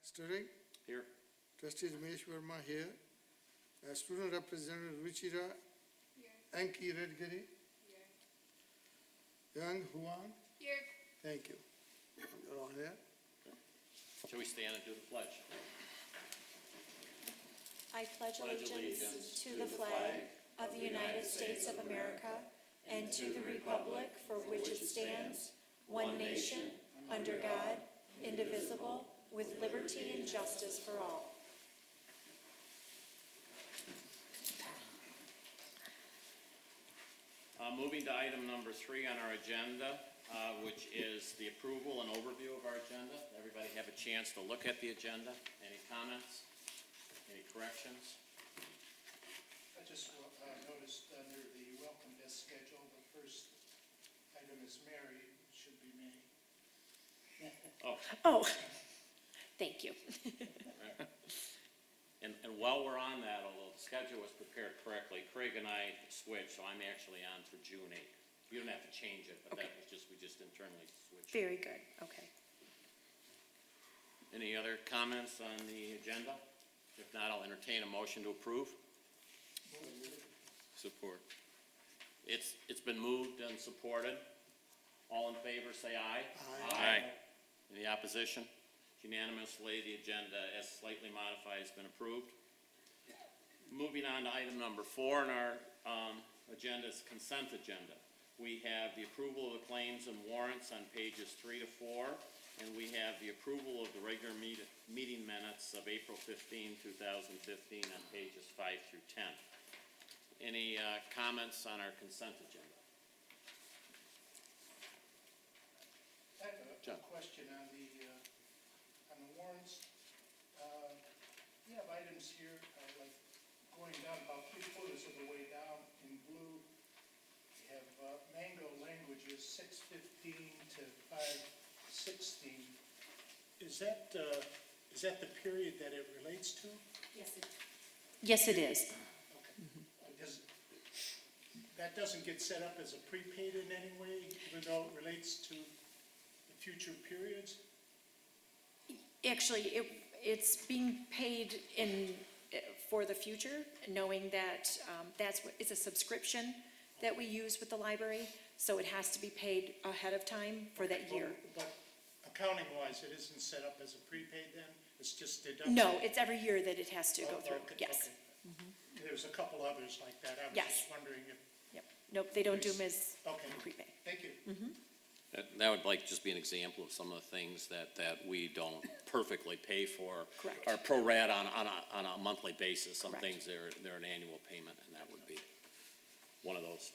Sterling. Here. Trustee Ramesh Verma here. Student Representative Ruchira. Anki Redgiri. Young Huang. Here. Thank you. You're all here. Shall we stand and do the pledge? I pledge allegiance to the flag of the United States of America and to the republic for which it stands, one nation, under God, indivisible, with liberty and justice for all. Moving to item number 3 on our agenda, which is the approval and overview of our agenda. Everybody have a chance to look at the agenda. Any comments? Any corrections? I just noticed under the welcome desk schedule, the first item is Mary, it should be me. Oh, thank you. And while we're on that, although the schedule was prepared correctly, Craig and I switched, so I'm actually on for June 8th. You don't have to change it, but Okay. that was just, we just internally switched. Very good, okay. Any other comments on the agenda? If not, I'll entertain a motion to approve. Support. It's been moved and supported. All in favor, say aye. Aye. Any opposition? Unanimously, the agenda as slightly modified has been approved. Moving on to item number 4 in our agenda is consent agenda. We have the approval of the claims and warrants on pages 3 to 4, and we have the approval of the regular meeting minutes of April 15, 2015 on pages 5 through 10. Any comments on our consent agenda? I have a John. question on the warrants. We have items here, like going down about 3/4 of the way down in blue. We have mango languages 6:15 to 5:16. Is that the period that it relates to? Yes, it is. That doesn't get set up as a prepaid in any way, even though it relates to the future periods? Actually, it's being paid for the future, knowing that it's a subscription that we use with the library, so it has to be paid ahead of time for that year. But accounting-wise, it isn't set up as a prepaid then? It's just deducted? No, it's every year that it has to go through, Okay, yes. okay. There's a couple others like that. I was Yes. just wondering if, Yep. Nope, they don't do them as okay, prepaid. thank you. That would like just be an example of some of the things that we don't perfectly pay for. Correct. Or pro rata on a monthly basis. Some Correct. things they're an annual payment, and that would be one of those.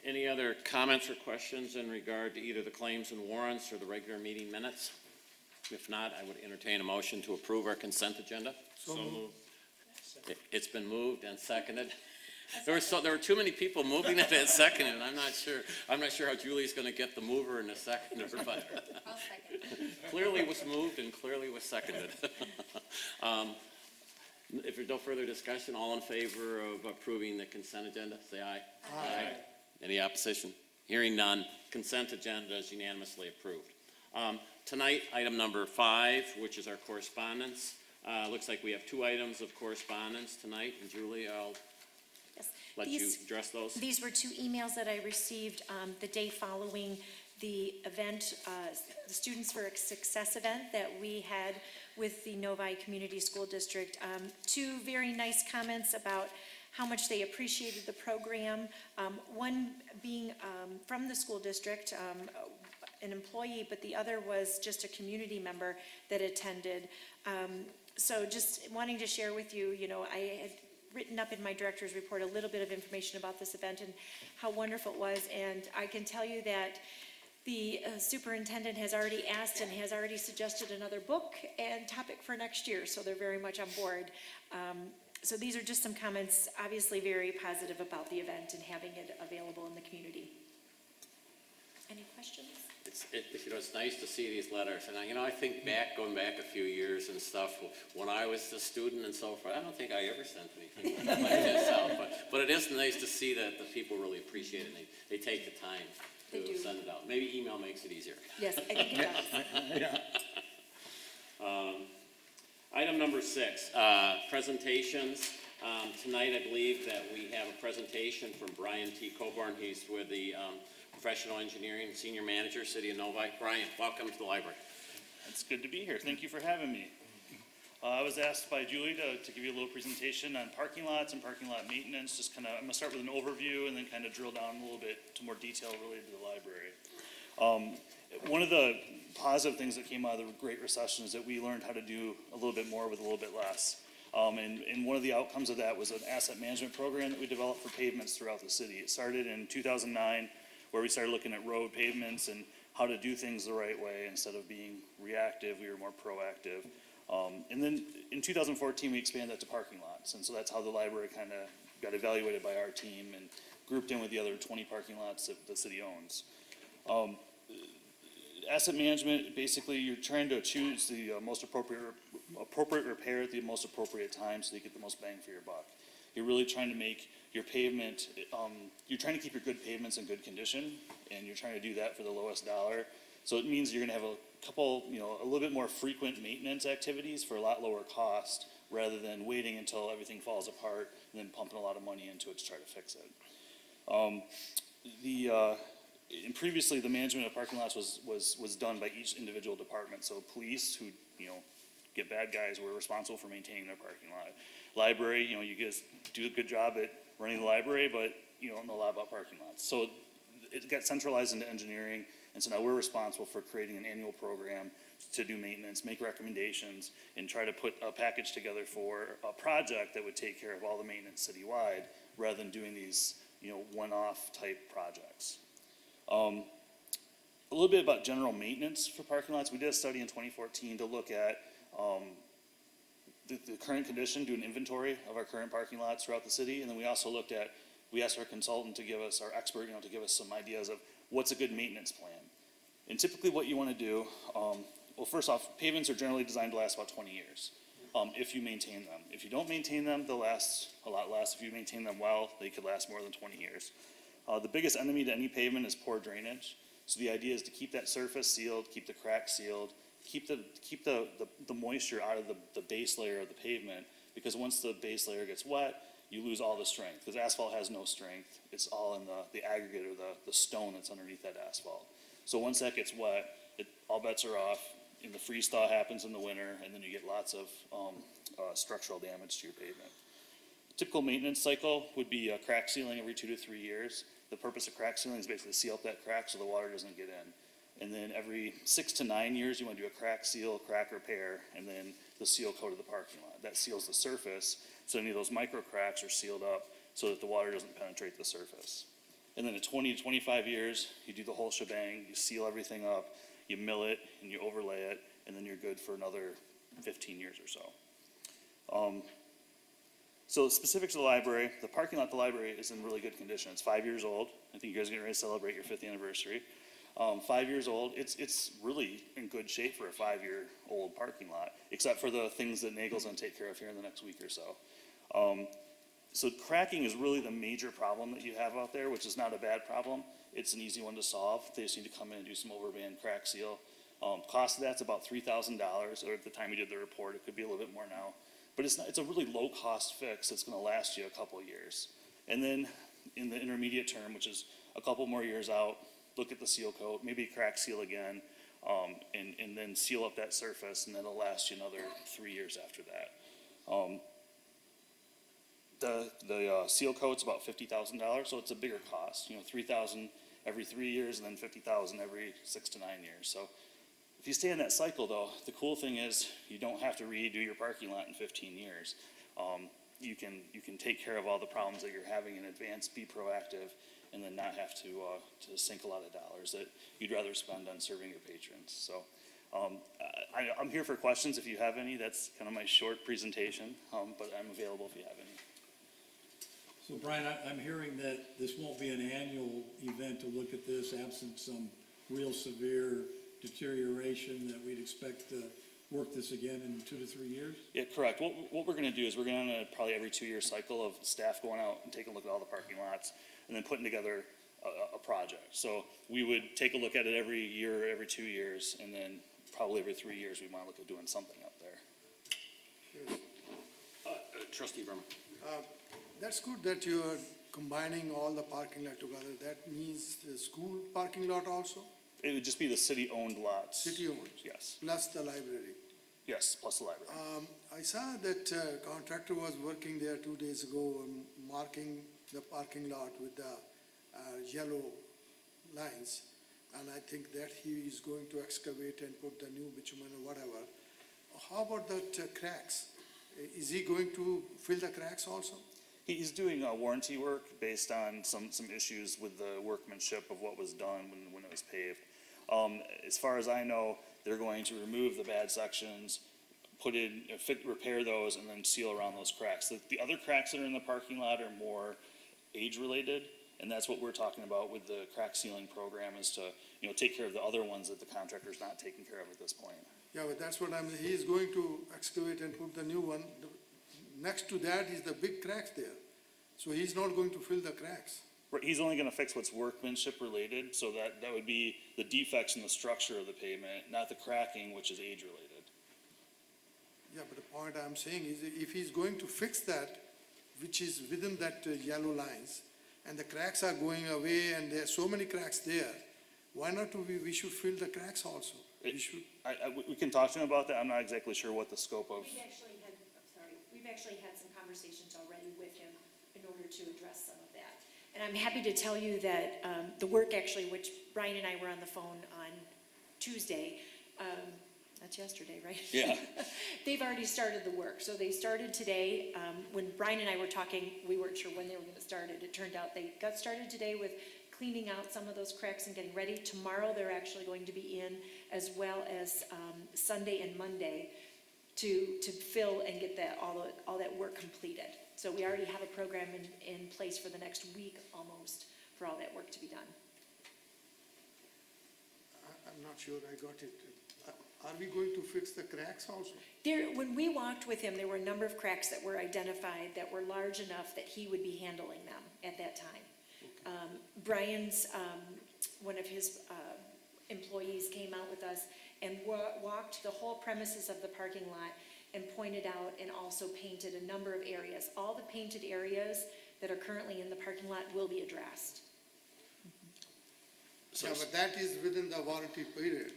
Any other comments or questions in regard to either the claims and warrants or the regular meeting minutes? If not, I would entertain a motion to approve our consent agenda. So moved. It's been moved and seconded. There were too many people moving it and seconding it. I'm not sure how Julie's gonna get the mover and the seconder, but I'll second. clearly was moved and clearly was seconded. If there's no further discussion, all in favor of approving the consent agenda, say aye. Aye. Any opposition? Hearing none, consent agenda is unanimously approved. Tonight, item number 5, which is our correspondence. Looks like we have 2 items of correspondence tonight, and Julie, I'll Yes. let you address those. These were 2 emails that I received the day following the event, the Students for Success event that we had with the Novi Community School District. 2 very nice comments about how much they appreciated the program. One being from the school district, an employee, but the other was just a community member that attended. So just wanting to share with you, I had written up in my director's report a little bit of information about this event and how wonderful it was, and I can tell you that the superintendent has already asked and has already suggested another book and topic for next year, so they're very much on board. So these are just some comments, obviously very positive about the event and having it available in the community. Any questions? It's nice to see these letters, and I think going back a few years and stuff, when I was a student and so forth, I don't think I ever sent anything like this out, but it is nice to see that the people really appreciate it, and they take the time. They do. to send it out. Maybe email makes it easier. Yes, I think it does. Item number 6, presentations. Tonight, I believe that we have a presentation from Brian T. Coburn. He's with the Professional Engineering Senior Manager, City of Novi. Brian, welcome to the library. It's good to be here. Thank you for having me. I was asked by Julie to give you a little presentation on parking lots and parking lot maintenance. Just kind of, I'm going to start with an overview and then kind of drill down a little bit to more detail related to the library. One of the positive things that came out of the Great Recession is that we learned how to do a little bit more with a little bit less. And one of the outcomes of that was an asset management program that we developed for pavements throughout the city. It started in 2009, where we started looking at road pavements and how to do things the right way. Instead of being reactive, we were more proactive. And then in 2014, we expanded that to parking lots. And so that's how the library kind of got evaluated by our team and grouped in with the other 20 parking lots that the city owns. Asset management, basically you're trying to choose the most appropriate repair at the most appropriate time so you get the most bang for your buck. You're really trying to make your pavement, you're trying to keep your good pavements in good condition, and you're trying to do that for the lowest dollar. So it means you're gonna have a couple, a little bit more frequent maintenance activities for a lot lower cost, rather than waiting until everything falls apart and then pumping a lot of money into it to try to fix it. And previously, the management of parking lots was done by each individual department. So police, who, get bad guys, were responsible for maintaining their parking lot. Library, you guys do a good job at running the library, but you don't know a lot about parking lots. So it got centralized into engineering, and so now we're responsible for creating an annual program to do maintenance, make recommendations, and try to put a package together for a project that would take care of all the maintenance citywide, rather than doing these, one-off type projects. A little bit about general maintenance for parking lots. We did a study in 2014 to look at the current condition, do an inventory of our current parking lots throughout the city, and then we also we asked our consultant to give us, our expert, to give us some ideas of what's a good maintenance plan. And typically what you want to do, well, first off, pavements are generally designed to last about 20 years. If you maintain them. If you don't maintain them, they'll last a lot less. If you maintain them well, they could last more than 20 years. The biggest enemy to any pavement is poor drainage. So the idea is to keep that surface sealed, keep the cracks sealed, keep the moisture out of the base layer of the pavement, because once the base layer gets wet, you lose all the strength, because asphalt has no strength. It's all in the aggregate, or the stone that's underneath that asphalt. So once that gets wet, all bets are off, and the freeze thaw happens in the winter, and then you get lots of structural damage to your pavement. Typical maintenance cycle would be crack sealing every 2 to 3 years. The purpose of crack sealing is basically to seal up that crack so the water doesn't get in. And then every 6 to 9 years, you want to do a crack seal, crack repair, and then the seal coat of the parking lot. That seals the surface, so any of those micro cracks are sealed up so that the water doesn't penetrate the surface. And then at 20 to 25 years, you do the whole shebang, you seal everything up, you mill it, and you overlay it, and then you're good for another 15 years or so. So specific to the library, the parking lot of the library is in really good condition. It's 5 years old. I think you guys are getting ready to celebrate your 5th anniversary. 5 years old, it's really in good shape for a 5-year-old parking lot, except for the things that Nagel's gonna take care of here in the next week or so. So cracking is really the major problem that you have out there, which is not a bad problem. It's an easy one to solve. They just need to come in and do some overband crack seal. Cost of that's about $3,000, or at the time we did the report, it could be a little bit more now. But it's a really low-cost fix that's gonna last you a couple of years. And then in the intermediate term, which is a couple more years out, look at the seal coat, maybe crack seal again, and then seal up that surface, and then it'll last you another 3 years after that. The seal coat's about $50,000, so it's a bigger cost. $3,000 every 3 years, and then $50,000 every 6 to 9 years. So if you stay in that cycle, though, the cool thing is you don't have to redo your parking lot in 15 years. You can take care of all the problems that you're having in advance, be proactive, and then not have to sink a lot of dollars that you'd rather spend on serving your patrons. So I'm here for questions if you have any. That's kind of my short presentation, but I'm available if you have any. So Brian, I'm hearing that this won't be an annual event to look at this, absent some real severe deterioration, that we'd expect to work this again in 2 to 3 years? Yeah, correct. What we're gonna do is we're gonna probably every 2-year cycle of staff going out and taking a look at all the parking lots, and then putting together a project. So we would take a look at it every year, every 2 years, and then probably every 3 years, we might look at doing something up there. Trustee Berman. That's good that you are combining all the parking lot together. That means the school parking lot also, It would just be the city-owned lots. city-owned, Yes, plus the library. yes, plus the library. I saw that contractor was working there 2 days ago on marking the parking lot with the yellow lines. And I think that he is going to excavate and put the new bitumen or whatever. How about that cracks? Is he going to fill the cracks also? He's doing warranty work based on some issues with the workmanship of what was done when it was paved. As far as I know, they're going to remove the bad sections, repair those, and then seal around those cracks. The other cracks that are in the parking lot are more age-related, and that's what we're talking about with the crack sealing program, is to, take care of the other ones that the contractor's not taking care of at this point. Yeah, but that's what he is going to excavate and put the new one. Next to that is the big cracks there. So he's not going to fill the cracks. Right, he's only gonna fix what's workmanship related, so that would be the defects in the structure of the pavement, not the cracking, which is age-related. Yeah, but the point I'm saying is if he's going to fix that, which is within that yellow lines, and the cracks are going away and there are so many cracks there, why not we should fill the cracks also? We should. We can talk to him about that. I'm not exactly sure what the scope of. We've actually had some conversations already with him in order to address some of that. And I'm happy to tell you that the work actually, which Brian and I were on the phone on Tuesday, that's yesterday, right? Yeah. They've already started the work. So they started today. When Brian and I were talking, we weren't sure when they were going to start it. It turned out they got started today with cleaning out some of those cracks and getting ready. Tomorrow they're actually going to be in, as well as Sunday and Monday, to fill and get all that work completed. So we already have a program in place for the next week almost for all that work to be done. I'm not sure I got it. Are we going to fix the cracks also? When we walked with him, there were a number of cracks that were identified that were large enough that he would be handling them at that time. Brian's, one of his employees came out with us and walked the whole premises of the parking lot and pointed out and also painted a number of areas. All the painted areas that are currently in the parking lot will be addressed. Yeah, but that is within the warranty period.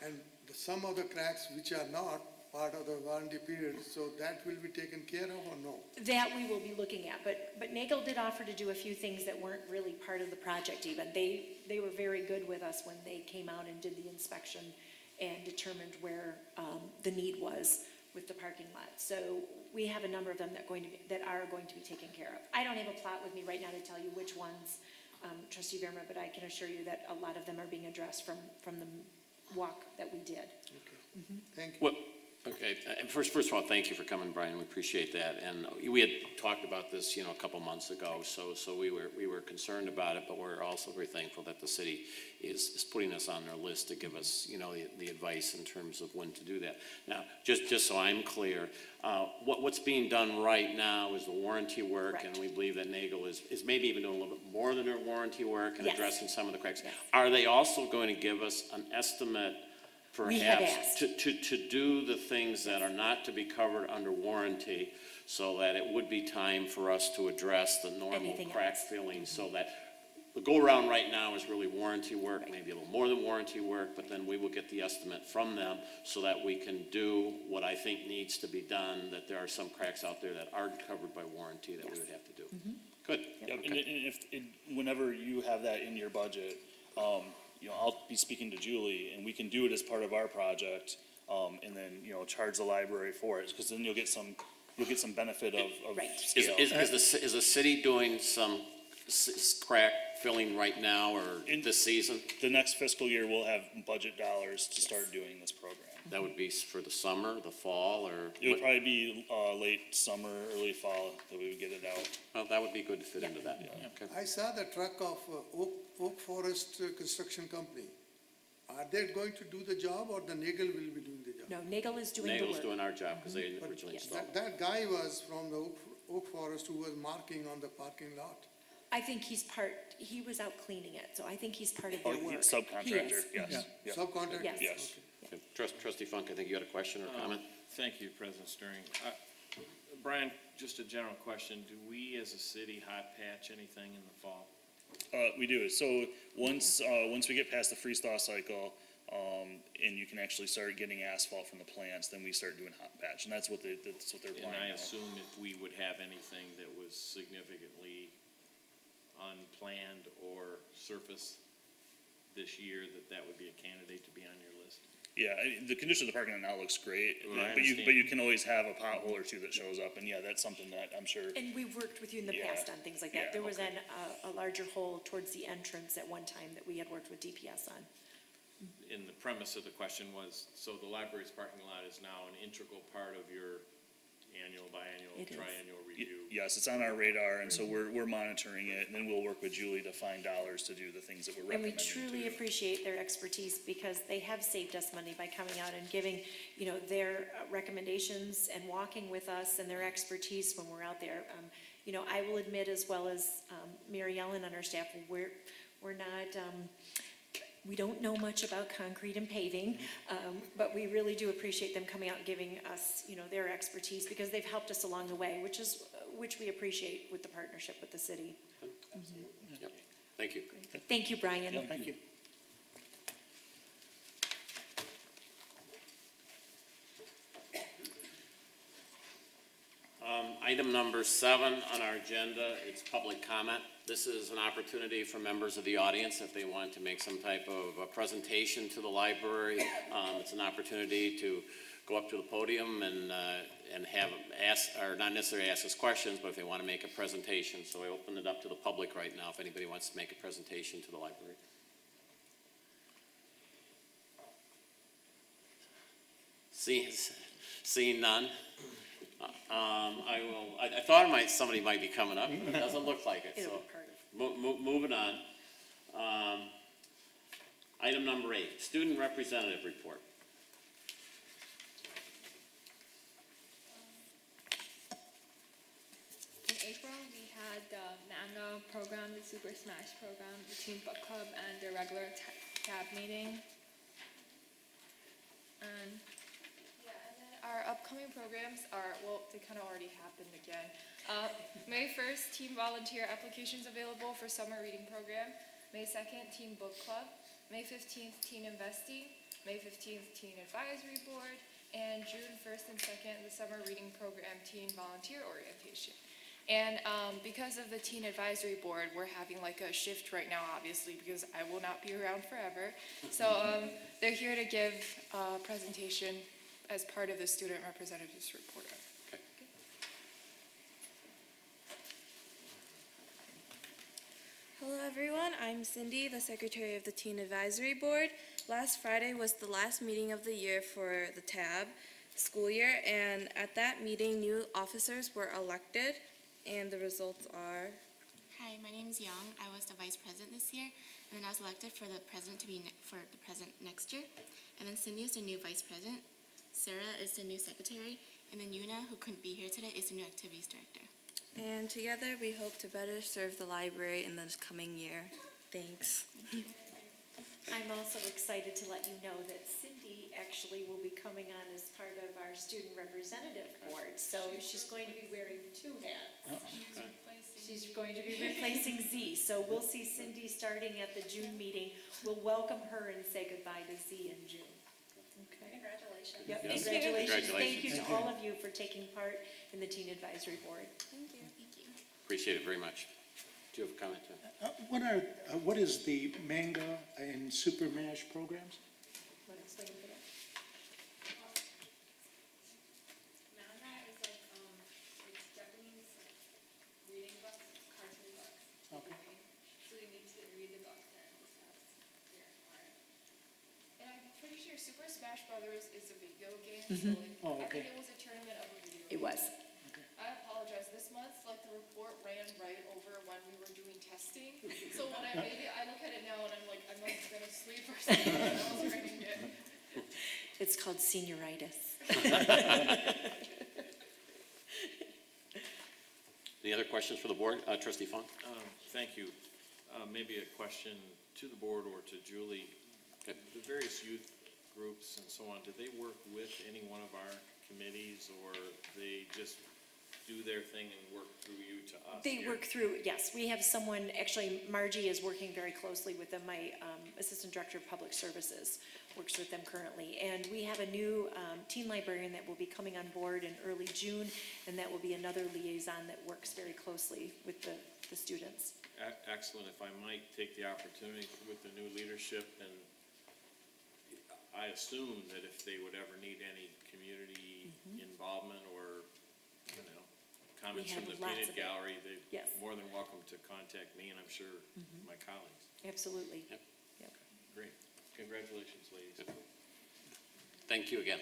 And some of the cracks which are not part of the warranty period, so that will be taken care of or no? That we will be looking at, but Nagel did offer to do a few things that weren't really part of the project even. They were very good with us when they came out and did the inspection and determined where the need was with the parking lot. So we have a number of them that are going to be taken care of. I don't have a plot with me right now to tell you which ones, Trustee Verma, but I can assure you that a lot of them are being addressed from the walk that we did. Okay, thank you. Well, okay, and first of all, thank you for coming, Brian, we appreciate that. And we had talked about this, a couple months ago, so we were concerned about it, but we're also very thankful that the city is putting us on their list to give us, the advice in terms of when to do that. Now, just so I'm clear, what's being done right now is the warranty work, Correct. and we believe that Nagel is maybe even doing a little bit more than their warranty work and Yes. addressing some of the cracks. Yes. Are they also going to give us an estimate We have perhaps asked. to do the things that are not to be covered under warranty, so that it would be time for us to address the normal Anything crack else. filling, so that the go-around right now is really warranty work, maybe a little more than warranty work, but then we will get the estimate from them so that we can do what I think needs to be done, that there are some cracks out there that aren't covered by warranty that we would have to do. Good. Yep, Okay. and whenever you have that in your budget, I'll be speaking to Julie, and we can do it as part of our project, and then, charge the library for it, because then you'll get some benefit of Right. scale. Is the city doing some crack filling right now or this season? The next fiscal year, we'll have budget dollars to start doing this program. That would be for the summer, the fall, or? It would probably be late summer, early fall that we would get it out. Well, that would be good to fit into that. Okay. I saw the truck of Oak Forest Construction Company. Are they going to do the job or the Nagel will be doing the job? No, Nagel is doing the Nagel's work. doing our job because they But originally Yes. installed it. that guy was from the Oak Forest who was marking on the parking lot. I think he was out cleaning it, so I think he's part of Oh, their work. He subcontractor, is. yes, yeah. Subcontractor? Yes. Yes. Okay. Trustee Funk, I think you had a question or comment? Thank you, President Stirring. Brian, just a general question. Do we as a city hot patch anything in the fall? We do. So once we get past the freeze thaw cycle, and you can actually start getting asphalt from the plants, then we start doing hot patch, and that's what they're And planning. I now. assume if we would have anything that was significantly unplanned or surface this year, that would be a candidate to be on your list. Yeah, the condition of the parking lot now looks great, Well, I but you understand. can always have a pothole or two that shows up, and yeah, that's something that I'm sure. And we've worked with you in the Yeah. past on things like Yeah, that. There was okay. a larger hole towards the entrance at one time that we had worked with DPS on. And the premise of the question was, so the library's parking lot is now an integral part of your annual, biannual, It is. triannual review. Yes, it's on our radar, and so we're monitoring it, and then we'll work with Julie to find dollars to do the things that we're And we recommending to truly do. appreciate their expertise because they have saved us money by coming out and giving, their recommendations and walking with us and their expertise when we're out there. I will admit, as well as Mary Ellen on our staff, we're not, we don't know much about concrete and paving, but we really do appreciate them coming out and giving us, their expertise because they've helped us along the way, which we appreciate with the partnership with the city. Yep. Thank you. Thank you, Brian. Yeah, thank you. Item number 7 on our agenda, it's public comment. This is an opportunity for members of the audience, if they want to make some type of a presentation to the library. It's an opportunity to go up to the podium and have ask, or not necessarily ask us questions, but if they want to make a presentation. So I open it up to the public right now, if anybody wants to make a presentation to the library. Seeing none. I thought somebody might be coming up, but it doesn't look like it, It'll so. be part of. Moving on. Item number 8, student representative report. In April, we had the Manga program, the Super Smash program, the Teen Book Club, and the regular tab meeting. And then our upcoming programs are, they kind of already happened again. May 1st, Teen Volunteer applications available for summer reading program. May 2nd, Teen Book Club. May 15th, Teen Investing. May 15th, Teen Advisory Board. And June 1st and 2nd, the summer reading program, Teen Volunteer Orientation. And because of the Teen Advisory Board, we're having like a shift right now, obviously, because I will not be around forever. So they're here to give a presentation as part of the student representatives report. Hello everyone, I'm Cindy, the Secretary of the Teen Advisory Board. Last Friday was the last meeting of the year for the TAB school year, and at that meeting, new officers were elected, and the results are... Hi, my name is Young. I was the vice president this year, and then I was elected for the president for the president next year. And then Cindy is the new vice president, Sarah is the new secretary, and then Yuna, who couldn't be here today, is the new activities director. And together, we hope to better serve the library in this coming year. Thanks. I'm also excited to let you know that Cindy actually will be coming on as part of our student representative board. So she's going to be wearing 2 hats. She's going to be replacing Z. So we'll see Cindy starting at the June meeting. We'll welcome her and say goodbye to Z in June. Okay. Congratulations. Yep, Yes. congratulations. Thank you Congratulations. to all of you for taking part in the Teen Advisory Board. Thank you. Thank you. Appreciate it very much. Do you have a comment, Tim? What is the Manga and Super Mash programs? Want to explain it? Manga is like, it's Japanese reading books, cartoon books. Okay. So you need to read the books and discuss your part. And I'm pretty sure Super Smash Brothers is a video game, so like, Oh, I okay. think it was a tournament of a video It game. was. I apologize, this month, like, the report ran right over when we were doing testing. So when I look at it now and I'm like, I'm like gonna sleep or something when I was writing it. It's called senioritis. Any other questions for the board? Trustee Funk? thank you. Maybe a question to the board or to Julie. The various youth groups and so on, do they work with any one of our committees, or they just do their thing and work through you to us? They here? work through, yes, we have someone, actually Margie is working very closely with them, my Assistant Director of Public Services works with them currently. And we have a new teen librarian that will be coming on board in early June, and that will be another liaison that works very closely with the students. Excellent. If I might take the opportunity with the new leadership, and I assume that if they would ever need any community involvement or, comments have from the lots peanut of it. gallery, they're Yes. more than welcome to contact me, and I'm sure my colleagues. Absolutely. Yep. Yep. Great. Congratulations, ladies. Thank you again.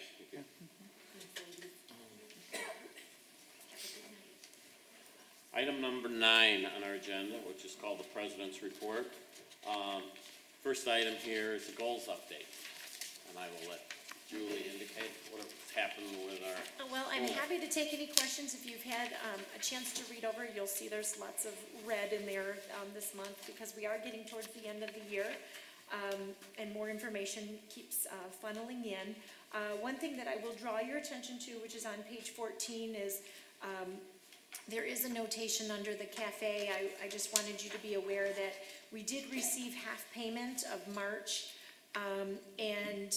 Item number 9 on our agenda, which is called the President's Report. First item here is the goals update, and I will let Julie indicate what has happened with our. Well, I'm happy to take any questions. If you've had a chance to read over, you'll see there's lots of red in there this month, because we are getting towards the end of the year, and more information keeps funneling in. One thing that I will draw your attention to, which is on page 14, is there is a notation under the cafe. I just wanted you to be aware that we did receive half payment of March, and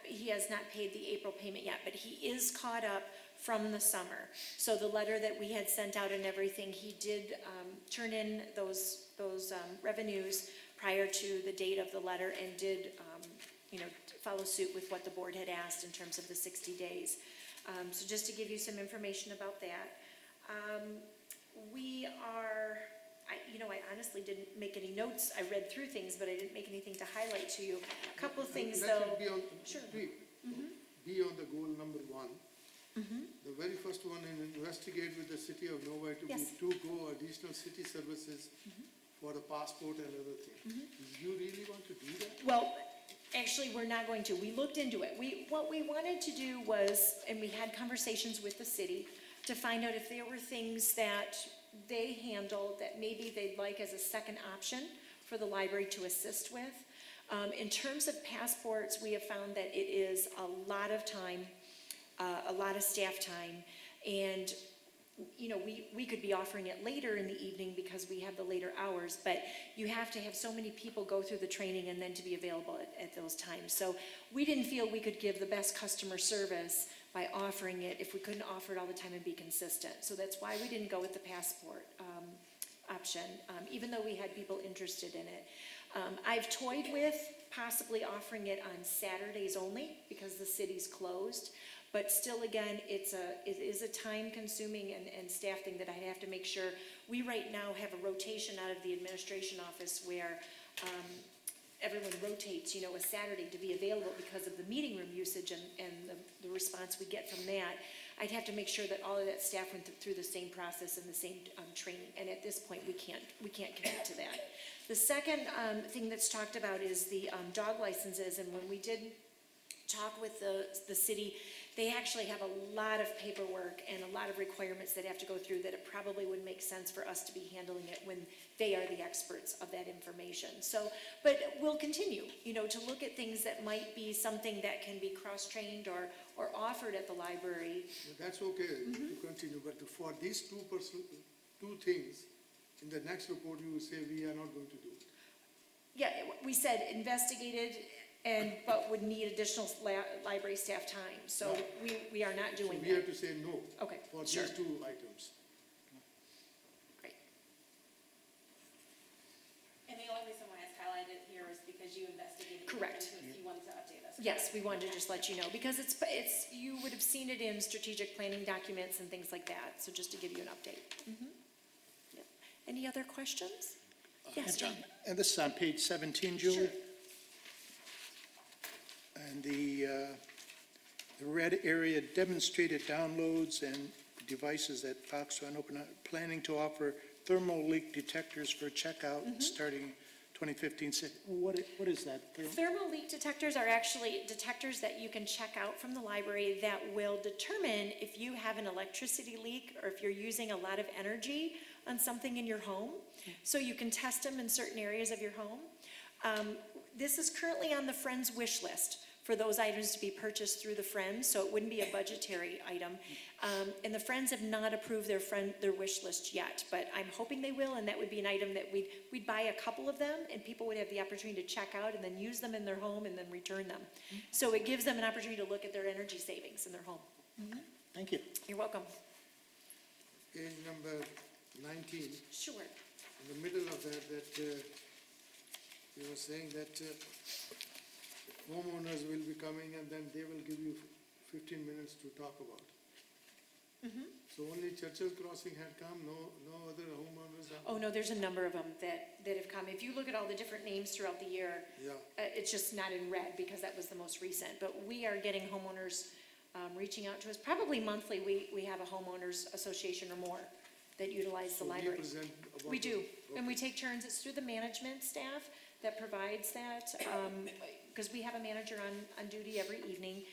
he has not paid the April payment yet, but he is caught up from the summer. So the letter that we had sent out and everything, he did turn in those revenues prior to the date of the letter, and did follow suit with what the board had asked in terms of the 60 days. So just to give you some information about that. I honestly didn't make any notes. I read through things, but I didn't make anything to highlight to you. A couple of things, Let though. it be on, Sure. be on the goal number 1. The very first one is investigate with the city of Novi Yes. to go additional city services for the passport and other things. Do you really want to do that? Well, actually, we're not going to. We looked into it. What we wanted to do was, and we had conversations with the city to find out if there were things that they handled that maybe they'd like as a second option for the library to assist with. In terms of passports, we have found that it is a lot of time, a lot of staff time, and we could be offering it later in the evening because we have the later hours, but you have to have so many people go through the training and then to be available at those times. So we didn't feel we could give the best customer service by offering it if we couldn't offer it all the time and be consistent. So that's why we didn't go with the passport option, even though we had people interested in it. I've toyed with possibly offering it on Saturdays only because the city's closed. But still, again, it is a time-consuming and staff thing that I have to make sure. We right now have a rotation out of the administration office where everyone rotates, a Saturday to be available because of the meeting room usage and the response we get from that. I'd have to make sure that all of that staff went through the same process and the same training. And at this point, we can't commit to that. The second thing that's talked about is the dog licenses. And when we did talk with the city, they actually have a lot of paperwork and a lot of requirements that have to go through that it probably would make sense for us to be handling it when they are the experts of that information. So, but we'll continue, to look at things that might be something that can be cross-trained or offered at the library. That's okay to continue, but for these two things, in the next report, you will say we are not going to do it. Yeah, we said investigated, but would need additional library staff time. So we are not doing So we have that. to say no. Okay, For sure. these two items. Great. And the only reason why it's highlighted here is because you investigated. Correct. You wanted to update us. Yes, we wanted to just let you know, because it's, you would have seen it in strategic planning documents and things like that, so just to give you an update. Yep. Any other questions? Yes, John? And this is on page 17, Julie? Sure. And the red area, demonstrated downloads and devices at Foxconn Open, planning to offer thermal leak detectors for checkout starting 2015, what is that? Thermal leak detectors are actually detectors that you can check out from the library that will determine if you have an electricity leak or if you're using a lot of energy on something in your home. So you can test them in certain areas of your home. This is currently on the Friends wish list for those items to be purchased through the Friends, so it wouldn't be a budgetary item. And the Friends have not approved their wish list yet, but I'm hoping they will, and that would be an item that we'd buy a couple of them, and people would have the opportunity to check out and then use them in their home and then return them. So it gives them an opportunity to look at their energy savings in their home. Thank you. You're welcome. Page number 19, Sure. in the middle of that you were saying that homeowners will be coming and then they will give you 15 minutes to talk about. So only Churchill Crossing had come, no other homeowners have? Oh, no, there's a number of them that have come. If you look at all the different names throughout the year, Yeah. it's just not in red because that was the most recent. But we are getting homeowners reaching out to us. Probably monthly, we have a homeowners association or more that utilize the So we library. present about We do, the- and we take turns. It's through the management staff that provides that, because we have a manager on duty every evening,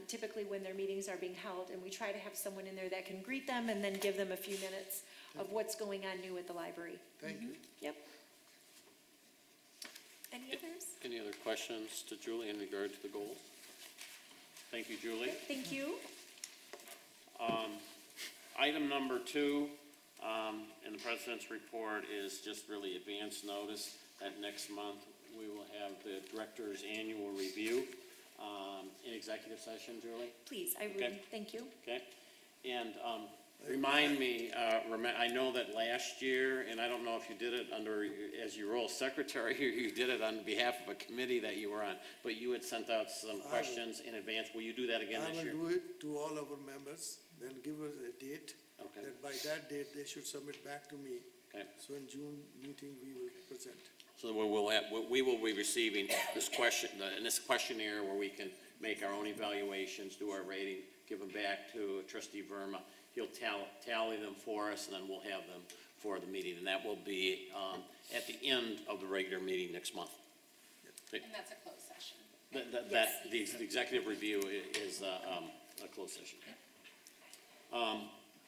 typically when their meetings are being held, and we try to have someone in there that can greet them and then give them a few minutes of what's going on new at the library. Thank you. Yep. Any others? Any other questions to Julie in regard to the goals? Thank you, Julie. Thank you. Item number 2 in the President's report is just really advance notice that next month we will have the Director's Annual Review in executive session, Julie. Please, I Okay. would, thank you. Okay? And remind me, I know that last year, and I don't know if you did it under, as your role as secretary, or you did it on behalf of a committee that you were on, but you had sent out some questions in advance. Will you do that again I this will year? do it to all our members, then give us a date. Okay. That by that date, they should submit back to me. Okay. So in June meeting, we will present. So we will be receiving this questionnaire where we can make our own evaluations, do our rating, give them back to trustee Verma. He'll tally them for us, and then we'll have them for the meeting. And that will be at the end of the regular meeting next month. And that's a closed session. The executive review is a closed session.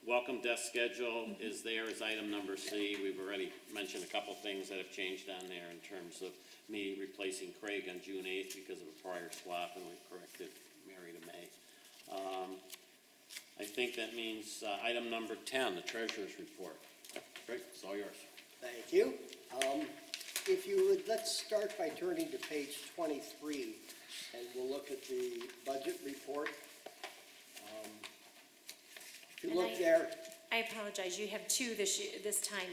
Welcome desk schedule is there as item number C. We've already mentioned a couple things that have changed on there in terms of me replacing Craig on June 8th because of a prior swap, and we corrected Mary to May. I think that means item number 10, the treasurer's report. Craig, it's all yours. Thank you. If you would, let's start by turning to page 23, and we'll look at the budget report. If you And look there, I apologize, you have two this time.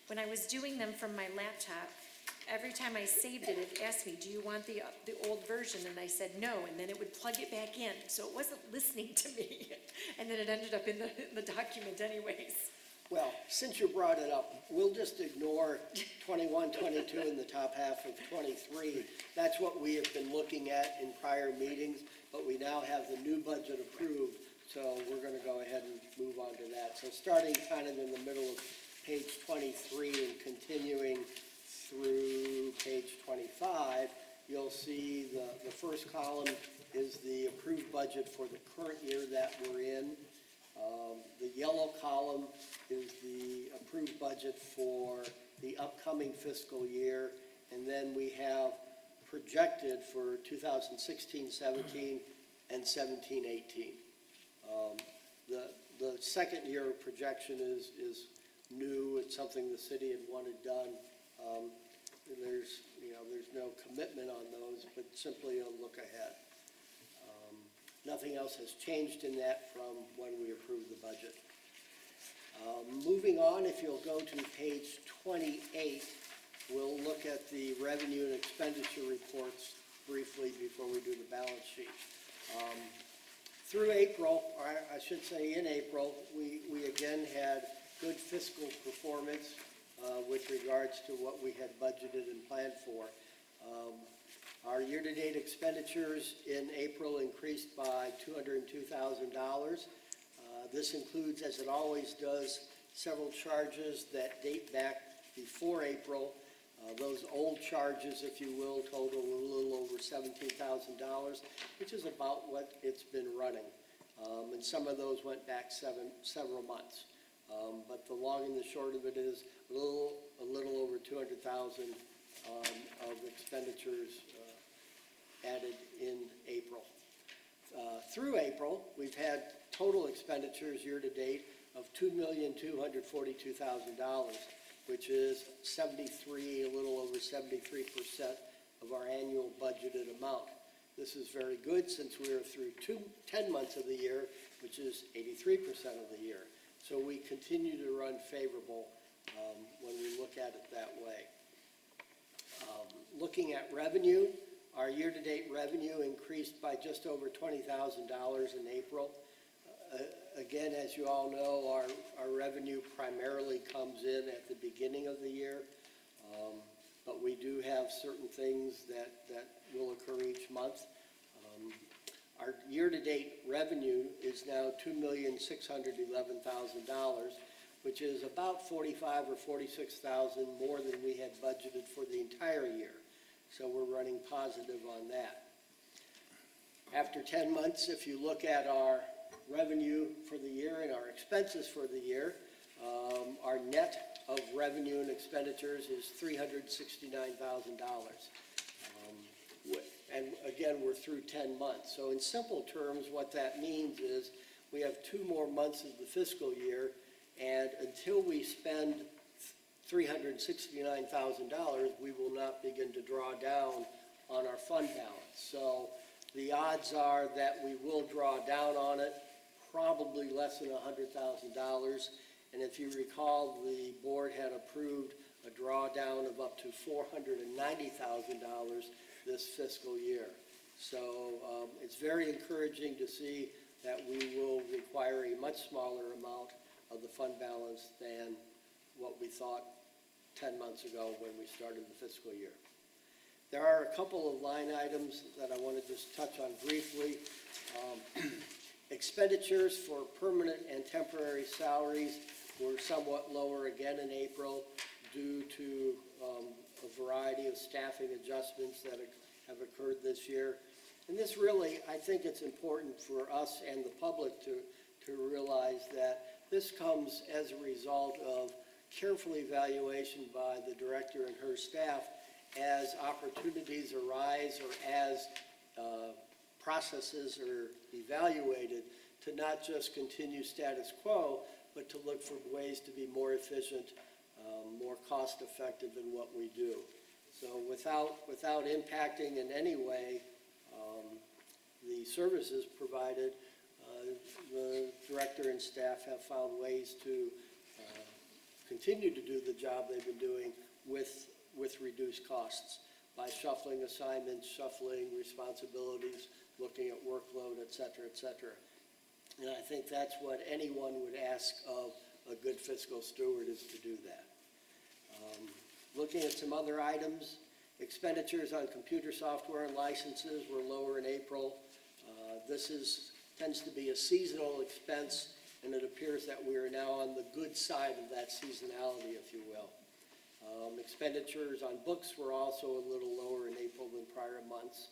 When I was doing them from my laptop, every time I saved it, it asked me, do you want the old version? And I said no, and then it would plug it back in, so it wasn't listening to me. And then it ended up in the document anyways. well, since you brought it up, we'll just ignore 21, 22 in the top half of 23. That's what we have been looking at in prior meetings, but we now have the new budget approved, so we're going to go ahead and move on to that. So starting kind of in the middle of page 23 and continuing through page 25, you'll see the first column is the approved budget for the current year that we're in. The yellow column is the approved budget for the upcoming fiscal year, and then we have projected for 2016-17 and 17-18. The second year projection is new. It's something the city had wanted done. There's no commitment on those, but simply a look ahead. Nothing else has changed in that from when we approved the budget. Moving on, if you'll go to page 28, we'll look at the revenue and expenditure reports briefly before we do the balance sheet. Through April, or I should say in April, we again had good fiscal performance with regards to what we had budgeted and planned for. Our year-to-date expenditures in April increased by $202,000. This includes, as it always does, several charges that date back before April. Those old charges, if you will, total a little over $17,000, which is about what it's been running. And some of those went back several months. But the long and the short of it is a little over 200,000 of expenditures added in April. Through April, we've had total expenditures year-to-date of $2,242,000, which is a little over 73% of our annual budgeted amount. This is very good since we are through 10 months of the year, which is 83% of the year. So we continue to run favorable when we look at it that way. Looking at revenue, our year-to-date revenue increased by just over $20,000 in April. Again, as you all know, our revenue primarily comes in at the beginning of the year, but we do have certain things that will occur each month. Our year-to-date revenue is now $2,611,000, which is about $45,000 or $46,000 more than we had budgeted for the entire year. So we're running positive on that. After 10 months, if you look at our revenue for the year and our expenses for the year, our net of revenue and expenditures is $369,000. And again, we're through 10 months. So in simple terms, what that means is we have 2 more months of the fiscal year, and until we spend $369,000, we will not begin to draw down on our fund balance. So the odds are that we will draw down on it, probably less than $100,000. And if you recall, the board had approved a drawdown of up to $490,000 this fiscal year. So it's very encouraging to see that we will require a much smaller amount of the fund balance than what we thought 10 months ago when we started the fiscal year. There are a couple of line items that I want to just touch on briefly. Expenditures for permanent and temporary salaries were somewhat lower again in April due to a variety of staffing adjustments that have occurred this year. And this really, I think it's important for us and the public to realize that this comes as a result of careful evaluation by the director and her staff as opportunities arise or as processes are evaluated to not just continue status quo, but to look for ways to be more efficient, more cost-effective in what we do. So without impacting in any way the services provided, the director and staff have found ways to continue to do the job they've been doing with reduced costs by shuffling assignments, shuffling responsibilities, looking at workload, et cetera, et cetera. And I think that's what anyone would ask of a good fiscal steward, is to do that. Looking at some other items, expenditures on computer software and licenses were lower in April. This tends to be a seasonal expense, and it appears that we are now on the good side of that seasonality, if you will. Expenditures on books were also a little lower in April than prior months.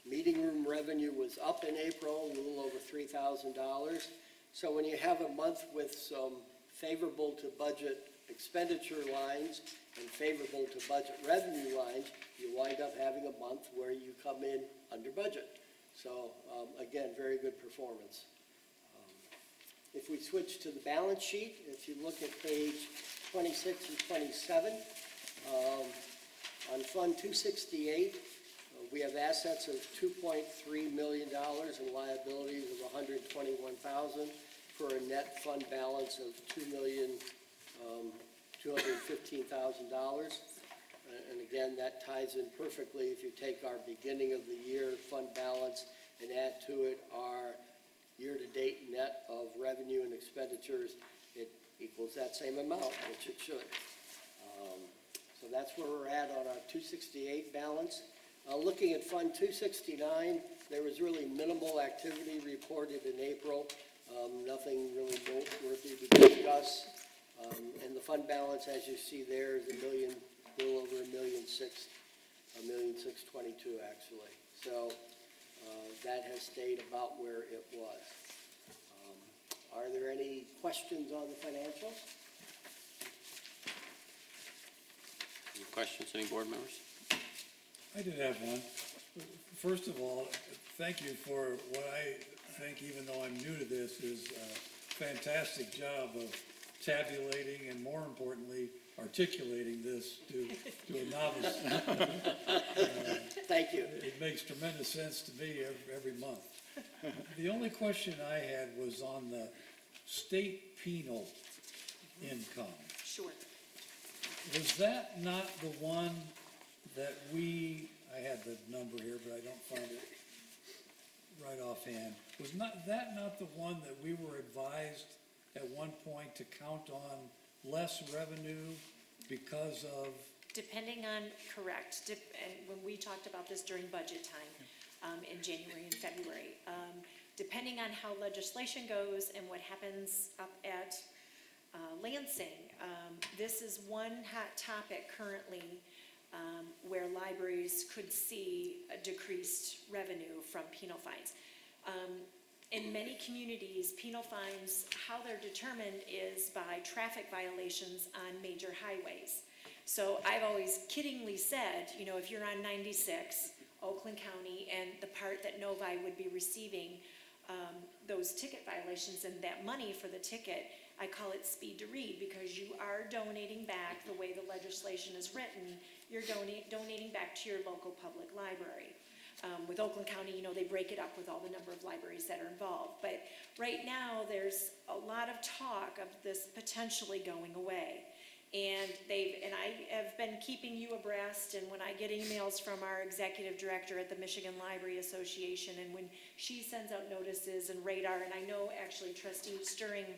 Meeting room revenue was up in April, a little over $3,000. So when you have a month with some favorable to budget expenditure lines and favorable to budget revenue lines, you wind up having a month where you come in under budget. So again, very good performance. If we switch to the balance sheet, if you look at page 26 and 27, on Fund 268, we have assets of $2.3 million and liabilities of $121,000 for a net fund balance of $2,215,000. And again, that ties in perfectly if you take our beginning of the year fund balance and add to it our year-to-date net of revenue and expenditures, it equals that same amount, which it should. So that's where we're at on our 268 balance. Looking at Fund 269, there was really minimal activity reported in April, nothing really noteworthy to discuss. And the fund balance, as you see there, is a little over $1,622,000 actually. So that has stayed about where it was. Are there any questions on the financials? Any questions, any board members? I did have one. First of all, thank you for what I think, even though I'm new to this, is a fantastic job of tabulating and, more importantly, articulating this to a novice. Thank you. It makes tremendous sense to me every month. The only question I had was on the state penal income. Sure. Was that not the one that I had the number here, but I don't find it right offhand. Was that not the one that we were advised at one point to count on less revenue because of? Depending on, correct, and when we talked about this during budget time, in January and February, depending on how legislation goes and what happens up at Lansing, this is one hot topic currently where libraries could see a decreased revenue from penal fines. In many communities, penal fines, how they're determined is by traffic violations on major highways. So I've always kiddingly said, you know, if you're on 96, Oakland County, and the part that Novi would be receiving those ticket violations and that money for the ticket, I call it speed to read, because you are donating back the way the legislation is written. You're donating back to your local public library. With Oakland County, you know, they break it up with all the number of libraries that are involved. But right now, there's a lot of talk of this potentially going away. And I have been keeping you abreast, and when I get emails from our executive director at the Michigan Library Association, and when she sends out notices and radar, and I know actually Trustee Stirring,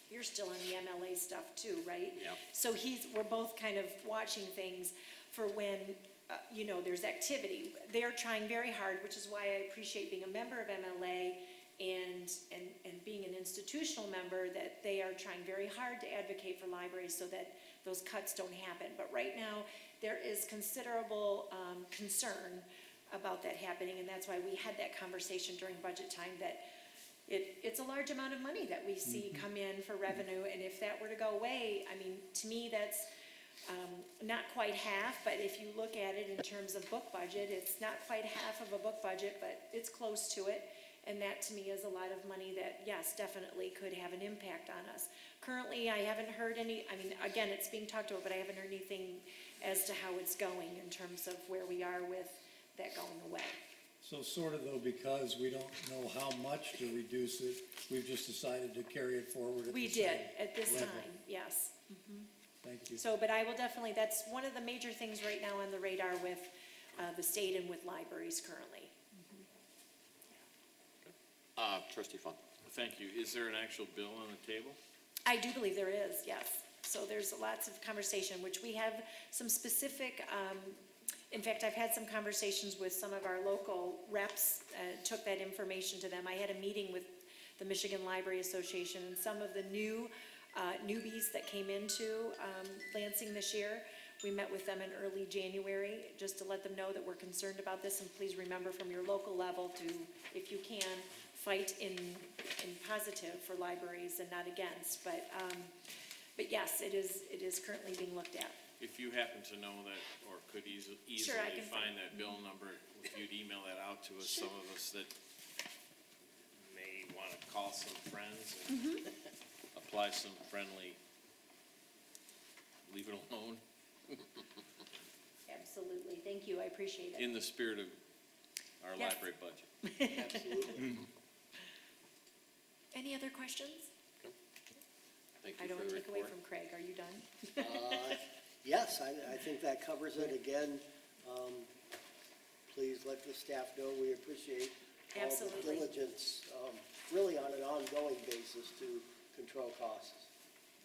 you're still on the MLA stuff too, right? Yeah. So we're both kind of watching things for when, you know, there's activity. They're trying very hard, which is why I appreciate being a member of MLA and being an institutional member, that they are trying very hard to advocate for libraries so that those cuts don't happen. But right now, there is considerable concern about that happening, and that's why we had that conversation during budget time, that it's a large amount of money that we see come in for revenue, and if that were to go away, I mean, to me, that's not quite half, but if you look at it in terms of book budget, it's not quite half of a book budget, but it's close to it. And that, to me, is a lot of money that, yes, definitely could have an impact on us. Currently, I haven't heard any, I mean, again, it's being talked about, but I haven't heard anything as to how it's going in terms of where we are with that going away. So sort of though, because we don't know how much to reduce it, we've just decided to carry it forward at We the did, same at this level. time, yes. Thank you. So, but I will definitely, that's one of the major things right now on the radar with the state and with libraries currently. Trustee Fund. Thank you. Is there an actual bill on the table? I do believe there is, yes. So there's lots of conversation, which we have some specific, in fact, I've had some conversations with some of our local reps, took that information to them. I had a meeting with the Michigan Library Association and some of the newbies that came into Lansing this year. We met with them in early January, just to let them know that we're concerned about this, and please remember from your local level to, if you can, fight in positive for libraries and not against. But yes, it is currently being looked at. If you happen to know that, or could easily Sure, I can find that bill number, if you'd email that out to us, some of us that may want to call some friends and apply some friendly, leave it alone, Absolutely, thank you, I appreciate it. in the spirit of our Yes. library budget. Absolutely. Any other questions? Thank I you don't for your take away report. from Craig, are you done? Yes, I think that covers it. Again, please let the staff know we appreciate all the Absolutely. diligence, really on an ongoing basis to control costs.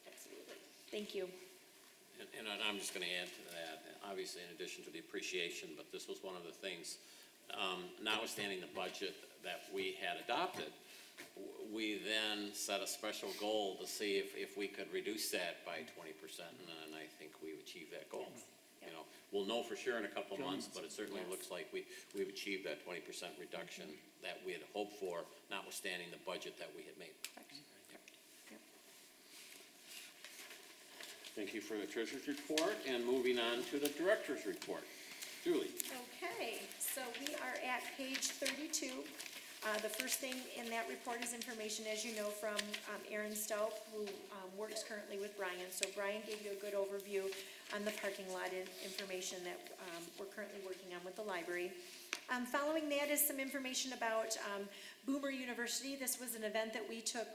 Absolutely. Thank you. And I'm just going to add to that, obviously in addition to the appreciation, but this was one of the things, notwithstanding the budget that we had adopted, we then set a special goal to see if we could reduce that by 20%, and I think we've achieved that goal. You know, we'll know for sure in a couple of months, but it certainly looks like we've achieved that 20% reduction that we had hoped for, notwithstanding the budget that we had made. Thank you for the treasurer's report, and moving on to the director's report. Julie? Okay, so we are at page 32. The first thing in that report is information, as you know, from Aaron Stout, who works currently with Brian. So Brian gave you a good overview on the parking lot information that we're currently working on with the library. Following that is some information about Boomer University. This was an event that we took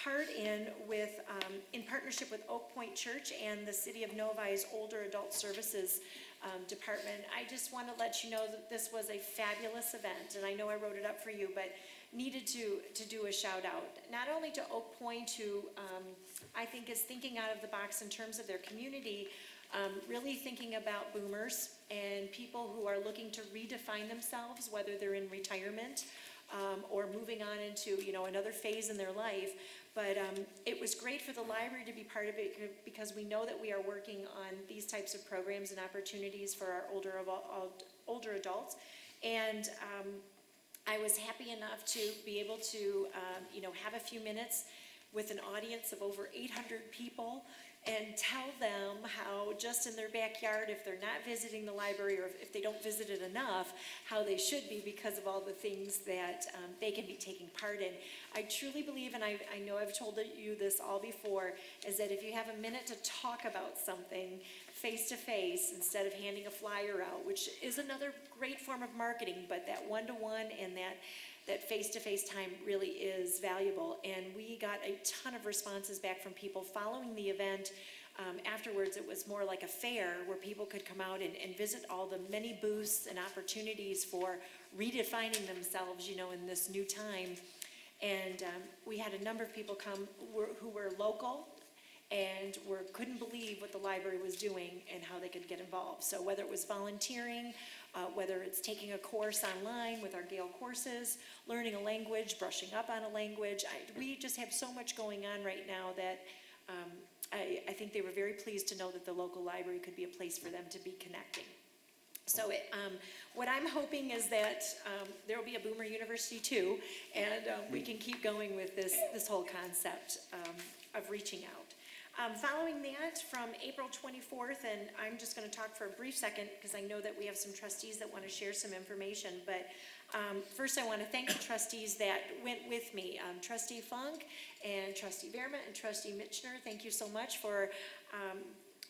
part in with, in partnership with Oak Point Church and the City of Novi's Older Adult Services Department. I just want to let you know that this was a fabulous event, and I know I wrote it up for you, but needed to do a shout out, not only to Oak Point, who I think is thinking out of the box in terms of their community, really thinking about boomers and people who are looking to redefine themselves, whether they're in retirement or moving on into, you know, another phase in their life. But it was great for the library to be part of it, because we know that we are working on these types of programs and opportunities for our older adults. And I was happy enough to be able to, you know, have a few minutes with an audience of over 800 people and tell them how just in their backyard, if they're not visiting the library or if they don't visit it enough, how they should be because of all the things that they can be taking part in. I truly believe, and I know I've told you this all before, is that if you have a minute to talk about something face to face instead of handing a flyer out, which is another great form of marketing, but that one-to-one and that face-to-face time really is valuable. And we got a ton of responses back from people following the event. Afterwards, it was more like a fair where people could come out and visit all the many booths and opportunities for redefining themselves, you know, in this new time. And we had a number of people come who were local and couldn't believe what the library was doing and how they could get involved. So whether it was volunteering, whether it's taking a course online with our Gale courses, learning a language, brushing up on a language, we just have so much going on right now that I think they were very pleased to know that the local library could be a place for them to be connecting. So what I'm hoping is that there will be a Boomer University too, and we can keep going with this whole concept of reaching out. Following that, from April 24th, and I'm just going to talk for a brief second because I know that we have some trustees that want to share some information, but first I want to thank the trustees that went with me. Trustee Funk and Trustee Behrman and Trustee Mitchner, thank you so much for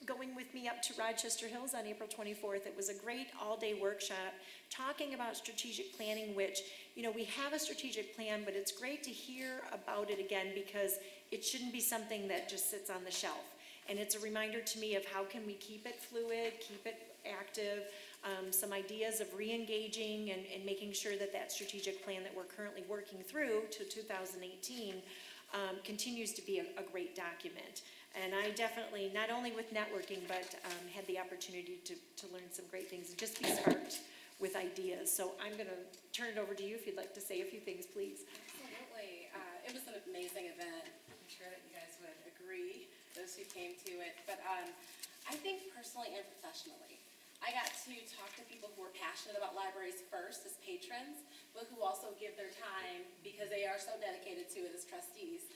going with me up to Rochester Hills on April 24th. It was a great all-day workshop talking about strategic planning, which, you know, we have a strategic plan, but it's great to hear about it again because it shouldn't be something that just sits on the shelf. And it's a reminder to me of how can we keep it fluid, keep it active, some ideas of re-engaging and making sure that that strategic plan that we're currently working through to 2018 continues to be a great document. And I definitely, not only with networking, but had the opportunity to learn some great things and just be sparked with ideas. So I'm going to turn it over to you if you'd like to say a few things, please. Absolutely. It was an amazing event. I'm sure that you guys would agree, those who came to it. But I think personally and professionally, I got to talk to people who are passionate about libraries first as patrons, but who also give their time because they are so dedicated to it as trustees.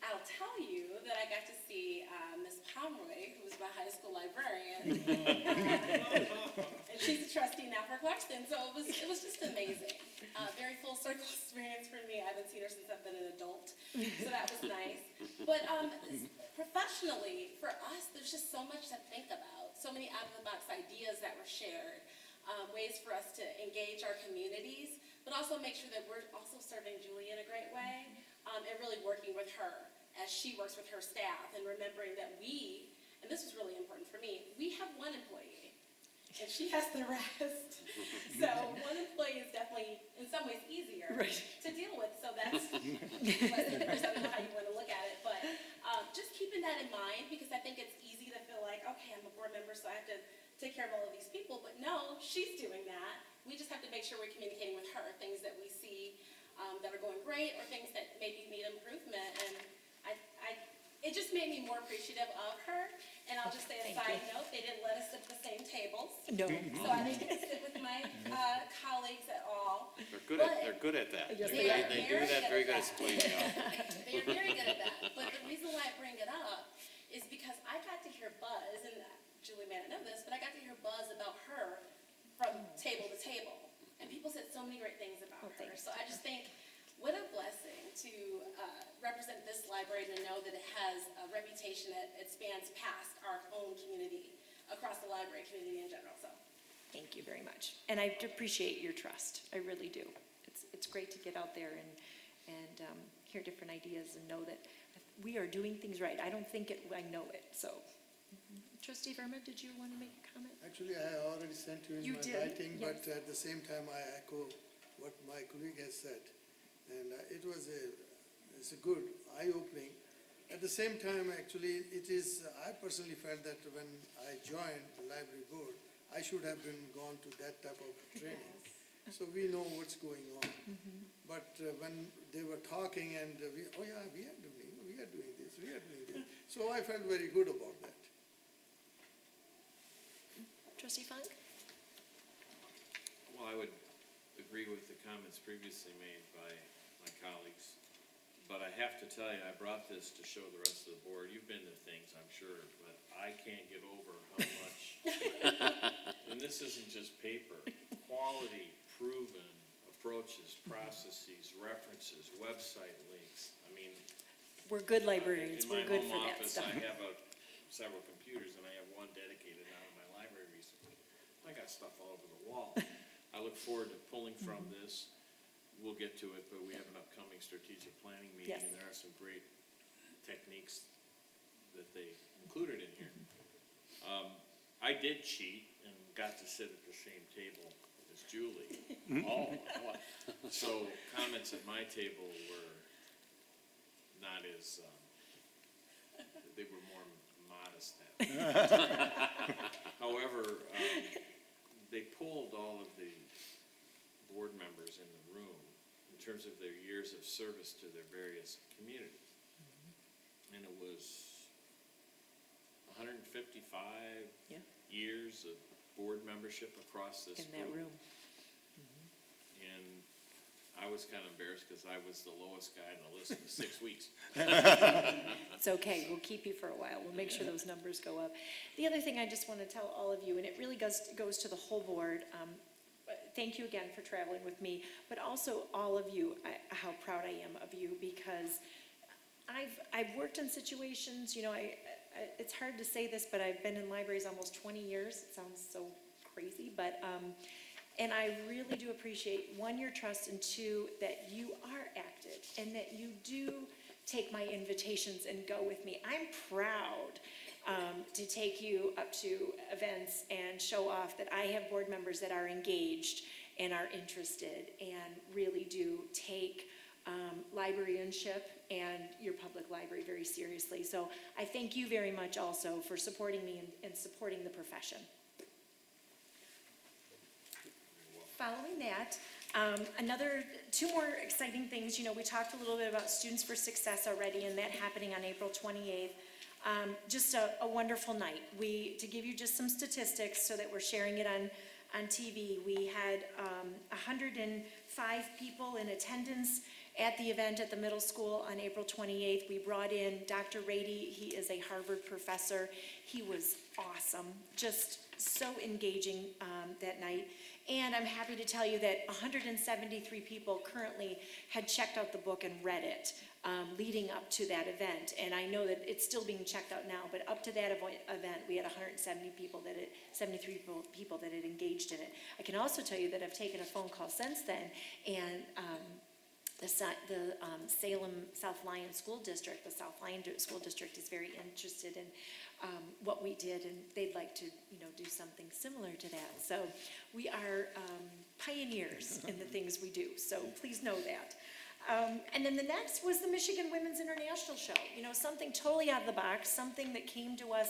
I'll tell you that I got to see Ms. Pomeroy, who was my high school librarian, and she's a trustee now for Clarkston, so it was just amazing. Very full circle experience for me. I haven't seen her since I've been an adult, so that was nice. But professionally, for us, there's just so much to think about, so many out-of-the-box ideas that were shared, ways for us to engage our communities, but also make sure that we're also serving Julie in a great way. And really working with her as she works with her staff and remembering that we, and this was really important for me, we have one employee and she has the rest. So one employee is definitely in some ways easier to deal with. So that's, I don't know how you want to look at it, but just keeping that in mind, because I think it's easy to feel like, okay, I'm a board member, so I have to take care of all of these people, but no, she's doing that. We just have to make sure we're communicating with her things that we see that are going great or things that maybe need improvement. And it just made me more appreciative of her. And I'll just say a side note, they didn't let us sit at the same tables. No. So I didn't get to sit with my colleagues at all. They're good at that. Yes, They are They do that very good at splitting up. They are very good at that. But the reason why I bring it up is because I got to hear buzz, and Julie may not know this, but I got to hear buzz about her from table to table. And people said so many great things about her. So I just think, what a blessing to represent this library and to know that it has a reputation that it spans past our own community, across the library community in general, so. Thank you very much. And I appreciate your trust. I really do. It's great to get out there and hear different ideas and know that we are doing things right. I don't think it, I know it, so. Trustee Verma, did you want to make a comment? Actually, I already sent you in You my did, writing, but yes. at the same time, I echo what my colleague has said. And it's a good, eye-opening. At the same time, actually, I personally felt that when I joined the library board, I should have been gone to that type of training. So we know what's going on. But when they were talking and we are doing this. So I felt very good about that. Trustee Funk? Well, I would agree with the comments previously made by my colleagues. But I have to tell you, I brought this to show the rest of the board. You've been to things, I'm sure, but I can't get over how much. And this isn't just paper. Quality, proven approaches, processes, references, website links. I mean, We're good librarians. We're good for that In my home office, stuff. I have several computers, and I have one dedicated out of my library recently. I got stuff all over the wall. I look forward to pulling from this. We'll get to it, but we have an upcoming strategic planning meeting, Yes. and there are some great techniques that they included in here. I did cheat and got to sit at the same table as Julie. Oh, what? So comments at my table were not as, they were more modest than. However, they polled all of the board members in the room in terms of their years of service to their various communities. And it was 155 Yeah. years of board membership across this In that group. room. And I was kind of embarrassed because I was the lowest guy on the list for 6 weeks. It's okay, we'll keep you for a while, we'll make sure those numbers go up. The other thing I just want to tell all of you, and it really goes to the whole board, thank you again for traveling with me, but also all of you, how proud I am of you, because I've worked in situations, it's hard to say this, but I've been in libraries almost 20 years, it sounds so crazy, but, and I really do appreciate, one, your trust, and two, that you are active, and that you do take my invitations and go with me. I'm proud to take you up to events and show off that I have board members that are engaged and are interested and really do take librarianship and your public library very seriously. So I thank you very much also for supporting me and supporting the profession. Following that, two more exciting things. We talked a little bit about Students for Success already, and that happening on April 28th. Just a wonderful night. To give you just some statistics so that we're sharing it on TV, we had 105 people in attendance at the event at the middle school on April 28th. We brought in Dr. Rady. He is a Harvard professor. He was awesome, just so engaging that night. And I'm happy to tell you that 173 people currently had checked out the book and read it leading up to that event. And I know that it's still being checked out now, but up to that event, we had 173 people that had engaged in it. I can also tell you that I've taken a phone call since then, and the Salem South Lyon School District, the South Lyon School District is very interested in what we did, and they'd like to, do something similar to that. So we are pioneers in the things we do, so please know that. And then the next was the Michigan Women's International Show. Something totally out of the box, something that came to us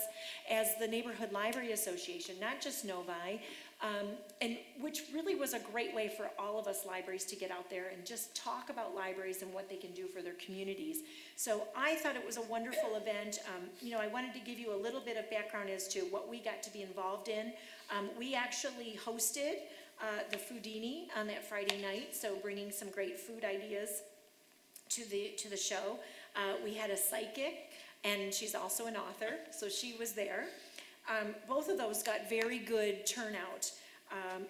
as the Neighborhood Library Association, not just Novi, And which really was a great way for all of us libraries to get out there and just talk about libraries and what they can do for their communities. So I thought it was a wonderful event. You know, I wanted to give you a little bit of background as to what we got to be involved in. We actually hosted the Foodini on that Friday night, so bringing some great food ideas to the show. We had a psychic, and she's also an author, so she was there. Both of those got very good turnout,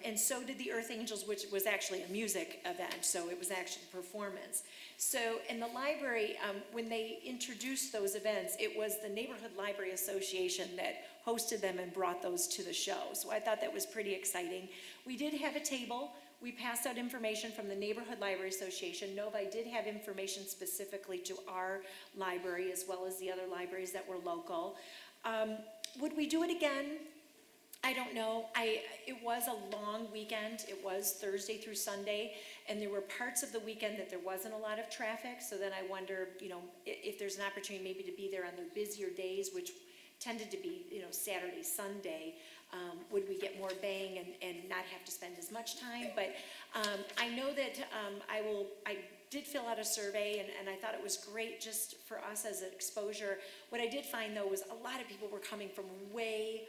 and so did the Earth Angels, which was actually a music event, so it was actually a performance. So in the library, when they introduced those events, it was the Neighborhood Library Association that hosted them and brought those to the show. So I thought that was pretty exciting. We did have a table. We passed out information from the Neighborhood Library Association. Novi did have information specifically to our library as well as the other libraries that were local. Would we do it again? I don't know. It was a long weekend. It was Thursday through Sunday, and there were parts of the weekend that there wasn't a lot of traffic. So then I wonder, you know, if there's an opportunity maybe to be there on the busier days, which tended to be, you know, Saturday, Sunday, would we get more bang and not have to spend as much time? But I know that I did fill out a survey, and I thought it was great just for us as an exposure. What I did find, though, was a lot of people were coming from way,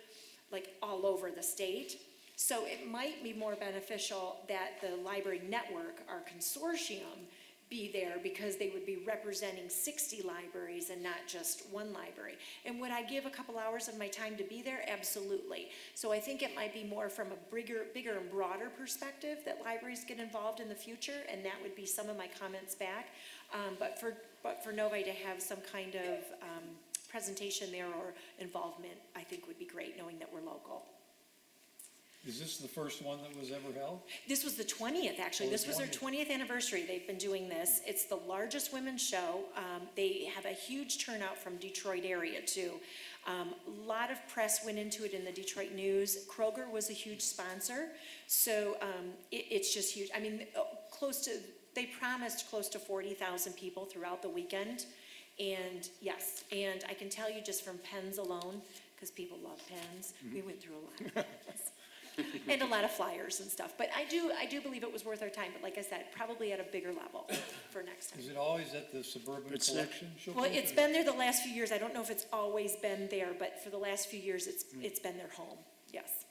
like, all over the state. So it might be more beneficial that the library network, our consortium, be there, because they would be representing 60 libraries and not just one library. And would I give a couple hours of my time to be there? Absolutely. So I think it might be more from a bigger and broader perspective that libraries get involved in the future, and that would be some of my comments back. But for Novi to have some kind of presentation there or involvement, I think would be great, knowing that we're local. Is this the first one that was ever held? This was the 20th, actually. Oh, This was their 20th. 20th anniversary. They've been doing this. It's the largest women's show. They have a huge turnout from Detroit area, too. A lot of press went into it in the Detroit News. Kroger was a huge sponsor, so it's just huge. I mean, they promised close to 40,000 people throughout the weekend. And yes, and I can tell you just from pens alone, because people love pens, we went through a lot of pens. And a lot of flyers and stuff. But I do believe it was worth our time. But like I said, probably at a bigger level for next time. Is it always at the Suburban Collection? Well, it's been there the last few years. I don't know if it's always been there, but for the last few years, it's been their home. Yes.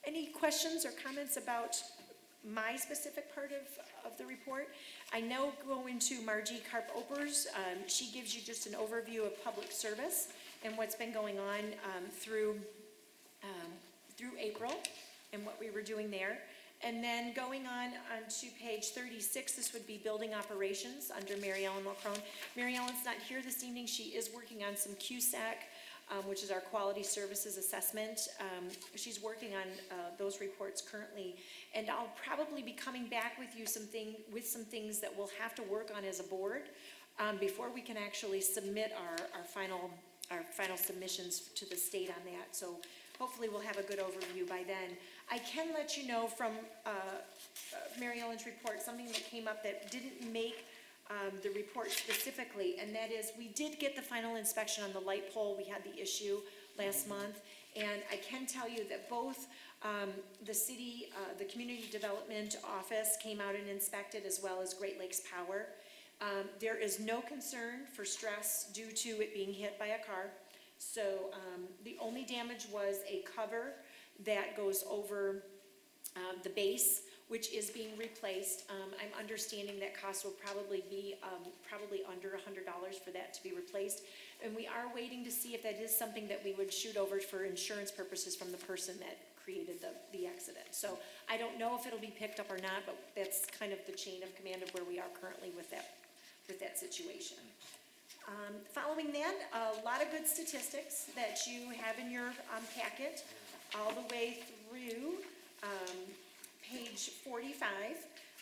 Any questions or comments about my specific part of the report? I now go into Margie Karp-Oper's. She gives you just an overview of public service and what's been going on through April and what we were doing there. And then going on to page 36, this would be building operations under Mary Ellen Mulcrone. Mary Ellen's not here this evening. She is working on some QSAC, which is our quality services assessment. She's working on those reports currently. And I'll probably be coming back with you with some things that we'll have to work on as a board before we can actually submit our final submissions to the state on that. So hopefully we'll have a good overview by then. I can let you know from Mary Ellen's report, something that came up that didn't make the report specifically, and that is we did get the final inspection on the light pole. We had the issue last month, and I can tell you that both the city, the community development office came out and inspected, as well as Great Lakes Power. There is no concern for stress due to it being hit by a car. So the only damage was a cover that goes over the base, which is being replaced. I'm understanding that cost will probably be probably under $100 for that to be replaced. And we are waiting to see if that is something that we would shoot over for insurance purposes from the person that created the accident. So I don't know if it'll be picked up or not, but that's kind of the chain of command of where we are currently with that situation. Following that, a lot of good statistics that you have in your packet, all the way through page 45.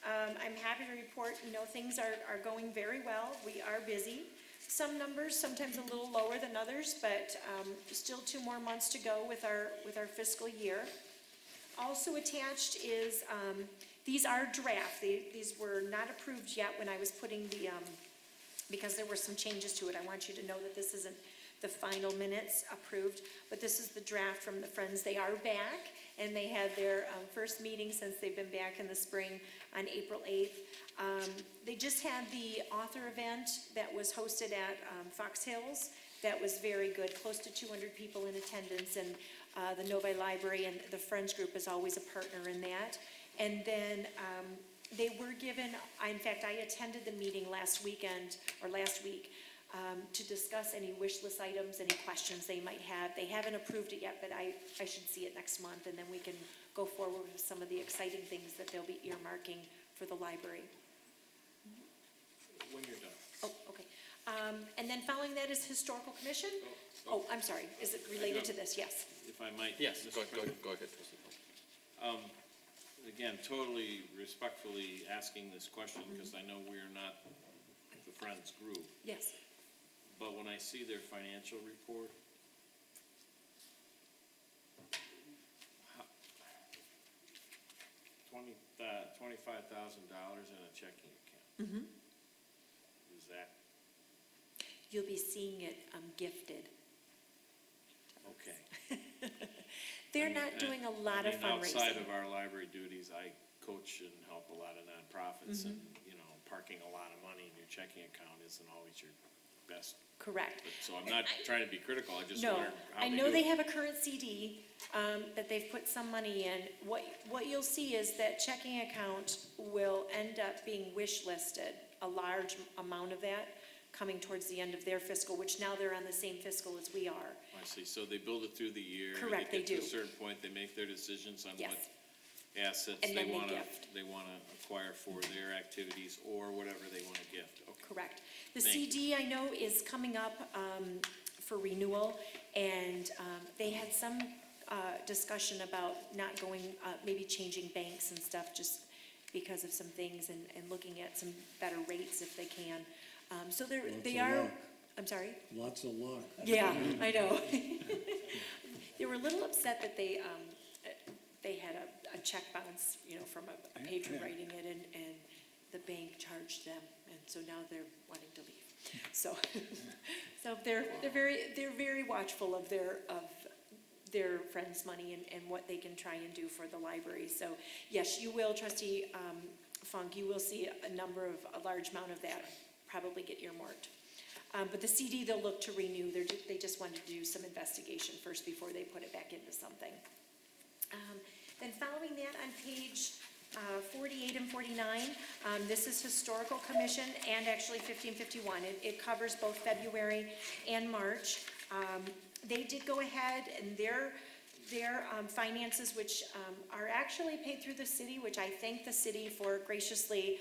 I'm happy to report, things are going very well. We are busy. Some numbers, sometimes a little lower than others, but still 2 more months to go with our fiscal year. Also attached is, these are draft. These were not approved yet when I was putting because there were some changes to it. I want you to know that this isn't the final minutes approved, but this is the draft from the Friends. They are back, and they had their first meeting since they've been back in the spring on April 8th. They just had the author event that was hosted at Fox Hills. That was very good, close to 200 people in attendance, and the Novi Library and the Friends Group is always a partner in that. And then they were given, in fact, I attended the meeting last week, to discuss any wish list items, any questions they might have. They haven't approved it yet, but I should see it next month, and then we can go forward with some of the exciting things that they'll be earmarking for the library. When you're done. Oh, okay. And then following that is Historical Commission. Oh, I'm sorry, is it related to this? Yes. If I might. Yes, Mr. go President. ahead, trustee Paul. Again, totally respectfully asking this question, because I know we are not the Friends group, Yes. but when I see their financial report, $25,000 in a checking account. Is that You'll be seeing it gifted. okay? They're not doing a lot of Outside fundraising. of our library duties, I coach and help a lot of nonprofits, and, parking a lot of money in your checking account isn't always your best. Correct. But, so I'm not trying to be critical, I just No, wondered how I they know do they it. have a current CD that they've put some money in. What you'll see is that checking account will end up being wish listed, a large amount of that coming towards the end of their fiscal, which now they're on the same fiscal as we are. I see, so they build it through the year. Correct, they get to do. a certain point, they make their decisions on Yes. what assets And they then they wanna, gift. acquire for their activities or whatever they wanna gift. Okay. Correct. The Thank you. CD, I know, is coming up for renewal, and they had some discussion about not going, maybe changing banks and stuff, just because of some things, and looking at some better rates if they can. So they Lots are, of luck. I'm sorry? Lots of luck. Yeah, I know. They were a little upset that they had a check bounce, from a patron writing it, and the bank charged them, and so now they're wanting to leave. So, they're very watchful of their friends' money and what they can try and do for the library. So, yes, you will, Trustee Funk, you will see a large amount of that probably get earmarked. But the CD, they'll look to renew. They just wanted to do some investigation first before they put it back into something. Then following that on page 48 and 49, this is Historical Commission and actually 1551. It covers both February and March. They did go ahead, and their finances, which are actually paid through the city, which I thank the city for graciously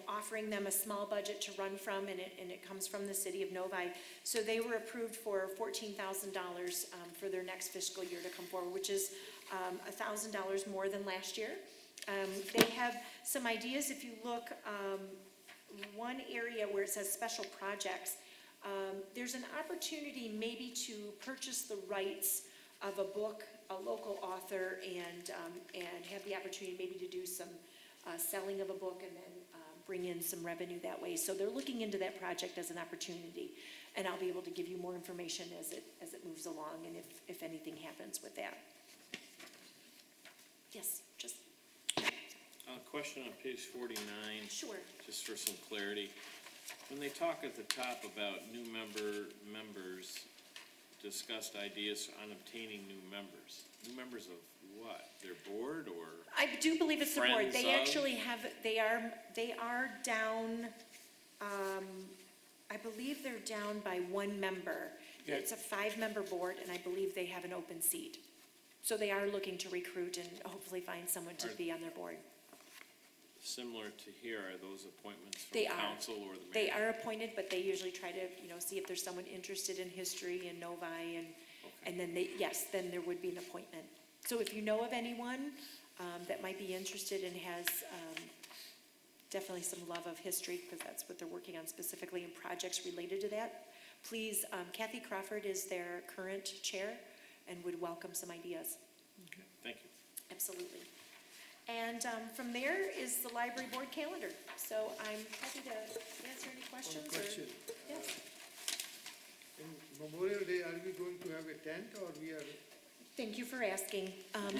offering them a small budget to run from, and it comes from the city of Novi. So they were approved for $14,000 for their next fiscal year to come forward, which is $1,000 more than last year. They have some ideas. If you look, one area where it says special projects, there's an opportunity maybe to purchase the rights of a book, a local author, and have the opportunity maybe to do some selling of a book and then bring in some revenue that way. So they're looking into that project as an opportunity, and I'll be able to give you more information as it moves along and if anything happens with that. Yes, just. Question on page 49. Sure. Just for some clarity. When they talk at the top about new members, discussed ideas on obtaining new members of what? Their board or? I do believe it's the board. Friends They of? actually have, they are down, I believe they're down by one member. It's a 5-member board, and I believe they have an open seat. So they are looking to recruit and hopefully find someone to be on their board. Similar to here, are those appointments from They are. council or the They mayor? are appointed, but they usually try to, see if there's someone interested in history and Novi, and then then there would be an appointment. So if you know of anyone that might be interested and has definitely some love of history, because that's what they're working on specifically in projects related to that, please, Kathy Crawford is their current chair and would welcome some ideas. Okay, thank you. Absolutely. And from there is the library board calendar. So I'm happy to answer any questions. Question. Yes. tent or we are? Thank you for asking.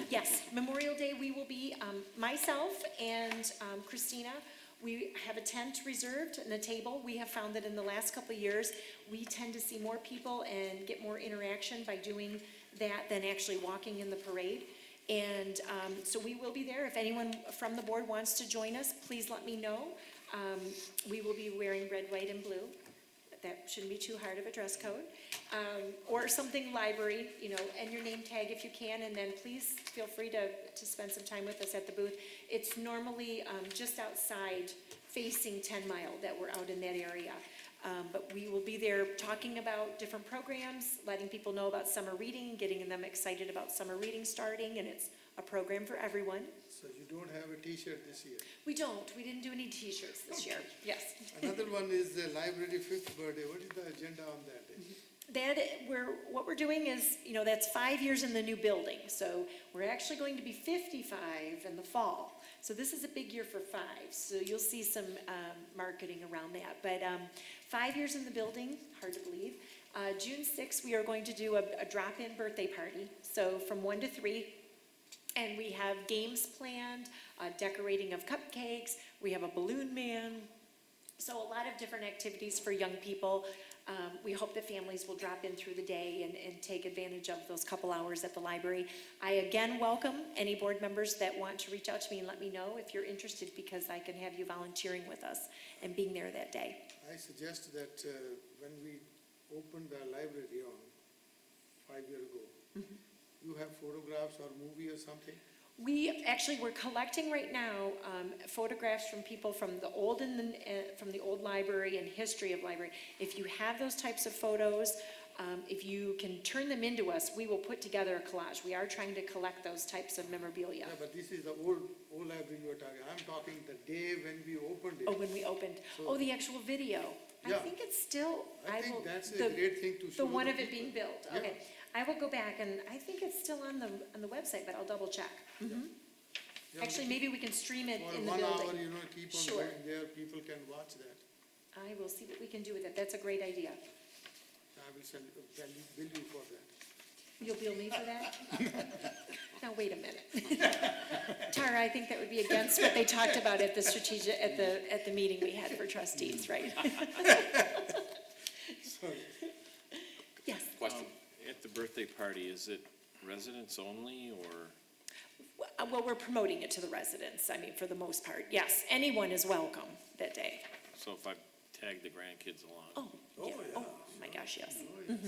Yes, Memorial Day, we will be, myself and Christina, we have a tent reserved and a table. We have found that in the last couple of years, we tend to see more people and get more interaction by doing that than actually walking in the parade. And so we will be there. If anyone from the board wants to join us, please let me know. We will be wearing red, white, and blue. That shouldn't be too hard of a dress code. Or something library, you know, and your name tag if you can, and then please feel free to spend some time with us at the booth. It's normally just outside facing 10 Mile that we're out in that area. But we will be there talking about different programs, letting people know about summer reading, getting them excited about summer reading starting, and it's a program for everyone. So you don't have a T-shirt this year? We don't. We didn't do any T-shirts this year. Yes. Another one is the library 5th birthday. What is the agenda on that day? What we're doing is, you know, that's 5 years in the new building. So we're actually going to be 55 in the fall. So this is a big year for 5. So you'll see some marketing around that. But 5 years in the building, hard to believe. June 6th, we are going to do a drop-in birthday party. So from 1 to 3. And we have games planned, decorating of cupcakes. We have a balloon man. So a lot of different activities for young people. We hope that families will drop in through the day and take advantage of those couple hours at the library. I again welcome any board members that want to reach out to me and let me know if you're interested, because I can have you volunteering with us and being there that day. I suggest that when we opened the library on 5 years ago, you have photographs or movie or something? We're collecting right now photographs from people from the old from the old library and history of library. If you have those types of photos, if you can turn them into us, we will put together a collage. We are trying to collect those types of memorabilia. Yeah, but this is the old library you are talking. I'm talking the day when we opened it. Oh, when we opened. So- the actual video. Yeah. I think it's still. I think that's a great thing to show The one the of it people. being built. Yeah. Okay. I will go back and I think it's still on the website, but I'll double check. Yeah, Actually, maybe we can stream it For in the 1 building. hour, keep on Sure. going there, people can watch that. I will see what we can do with it. That's a great idea. I will bill you for that. You'll bill me for that? Now, wait a minute. Tara, I think that would be against what they talked about at the at the meeting we had for trustees, right? Sorry. Yes. Question? At the birthday party, is it residents only, or? Well, we're promoting it to the residents, I mean, for the most part. Yes, anyone is welcome that day. So if I tag the grandkids along? Oh, yeah. yeah. Oh, my gosh, yes. And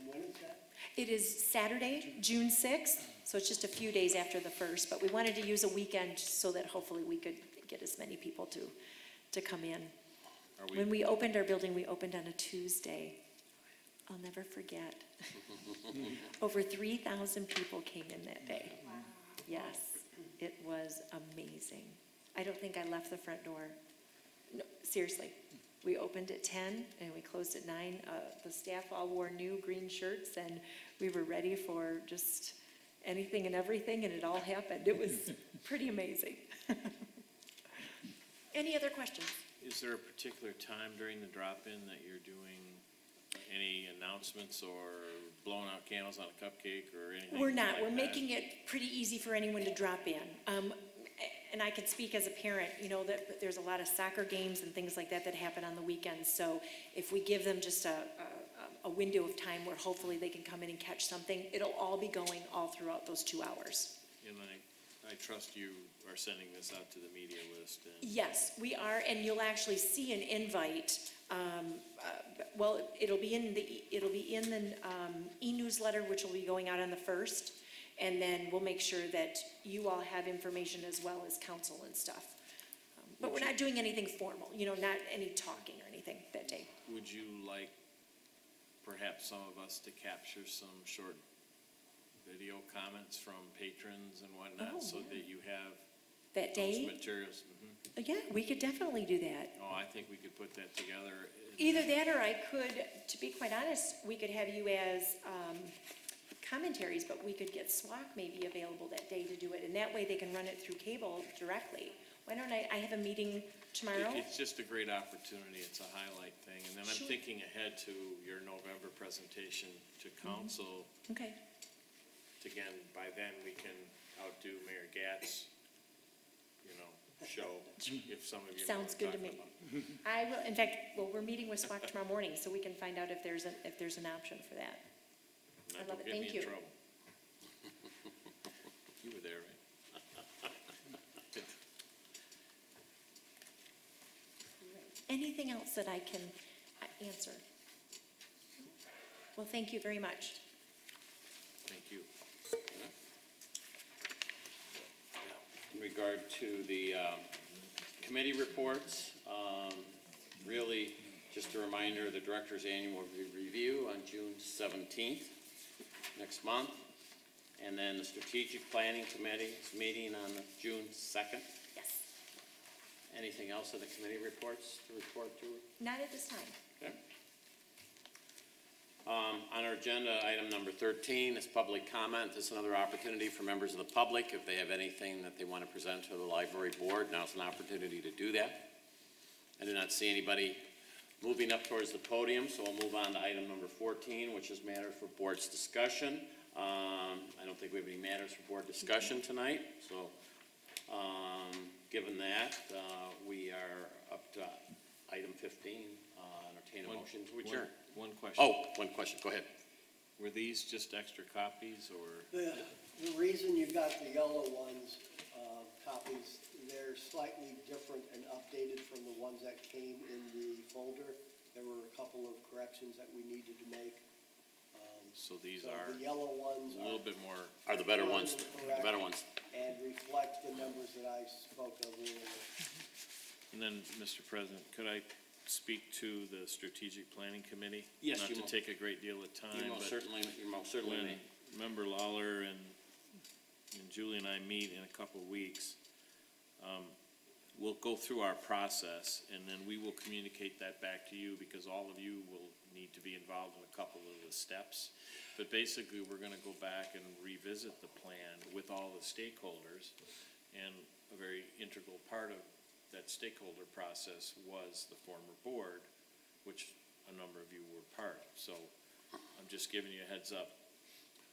when is that? It is Saturday, June 6th, so it's just a few days after the 1st, but we wanted to use a weekend so that hopefully we could get as many people to come in. When we opened our building, we opened on a Tuesday. I'll never forget. Over 3,000 people came in that day. Yes, it was amazing. I don't think I left the front door. No, seriously. We opened at 10 and we closed at 9. The staff all wore new green shirts and we were ready for just anything and everything, and it all happened. It was pretty amazing. Any other questions? Is there a particular time during the drop-in that you're doing any announcements or blowing out candles on a cupcake or anything? We're not. like We're that? making it pretty easy for anyone to drop in. And I can speak as a parent, that there's a lot of soccer games and things like that that happen on the weekends. So if we give them just a window of time where hopefully they can come in and catch something, it'll all be going all throughout those 2 hours. And I trust you are sending this out to the media list. And Yes, we are, and you'll actually see an invite. Well, it'll be in the e-newsletter, which will be going out on the 1st. And then we'll make sure that you all have information as well as council and stuff. But we're not doing anything formal, not any talking or anything that day. would you like perhaps some of us to capture some short video comments from patrons and whatnot, Oh, so yeah. that you have That those day? materials? Yeah, we could definitely do that. Oh, I think we could put that together. Either that or I could, to be quite honest, we could have you as commentaries, but we could get SWAC maybe available that day to do it. And that way they can run it through cable directly. Why don't I have a meeting tomorrow? It's just a great opportunity, it's a highlight thing, and then I'm Sure. thinking ahead to your November presentation to council. Okay. Again, by then, we can outdo Mayor Gat's, show, if some of you know Sounds what I'm good to me. talking about. I will, in fact, well, we're meeting with SWAC tomorrow morning, so we can find out if there's an option for that. That I love will it. get me Thank in you. trouble. You were there, right? Anything else that I can answer? Well, thank you very much. Thank you. In regard to the committee reports, really, just a reminder, the director's annual review on June 17th, next month. And then the strategic planning committee is meeting on June 2nd. Yes. Anything else in the committee reports to report to? Not at this time. Okay. On our agenda, item number 13 is public comment. This is another opportunity for members of the public. If they have anything that they want to present to the library board, now's an opportunity to do that. I do not see anybody moving up towards the podium, so we'll move on to item number 14, which is matter for board's discussion. I don't think we have any matters for board discussion tonight, so given that, we are up to item 15, entertain a motion to adjourn. One question. Oh, one question, go ahead. Were these just extra copies, or? The reason you've got the yellow ones, copies, they're slightly different and updated from the ones that came in the folder. There were a couple of corrections that we needed to make. So these So are the yellow ones a little bit more, Are the better ones, the correct better ones. and reflect the numbers that I spoke of earlier. and then, Mr. President, could I speak to the strategic planning committee? Yes, Not you to mo- take a great deal of time, You but most certainly when may. Member Lawler and Julie and I meet in a couple of weeks, we'll go through our process, and then we will communicate that back to you, because all of you will need to be involved in a couple of the steps. But basically, we're gonna go back and revisit the plan with all the stakeholders, and a very integral part of that stakeholder process was the former board, which a number of you were part of. So I'm just giving you a heads up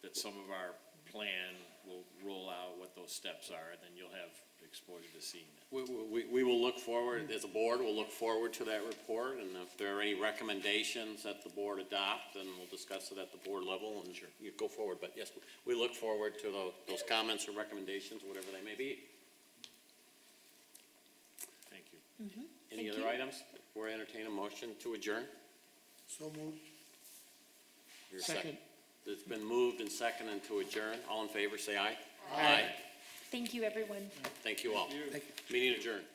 that some of our plan will roll out what those steps are, and then you'll have exposure to seeing that. We will look forward, as a board, we'll look forward to that report, and if there are any recommendations that the board adopt, then we'll discuss it at the board level, and you go forward. But yes, we look forward to those comments or recommendations, whatever they may be. Thank you. Any Thank other you. items? Before I entertain a motion to adjourn? So moved. Your second. It's been moved and seconded to adjourn. All in favor, say aye. Aye. Thank you, everyone. Thank you all. Meeting adjourned.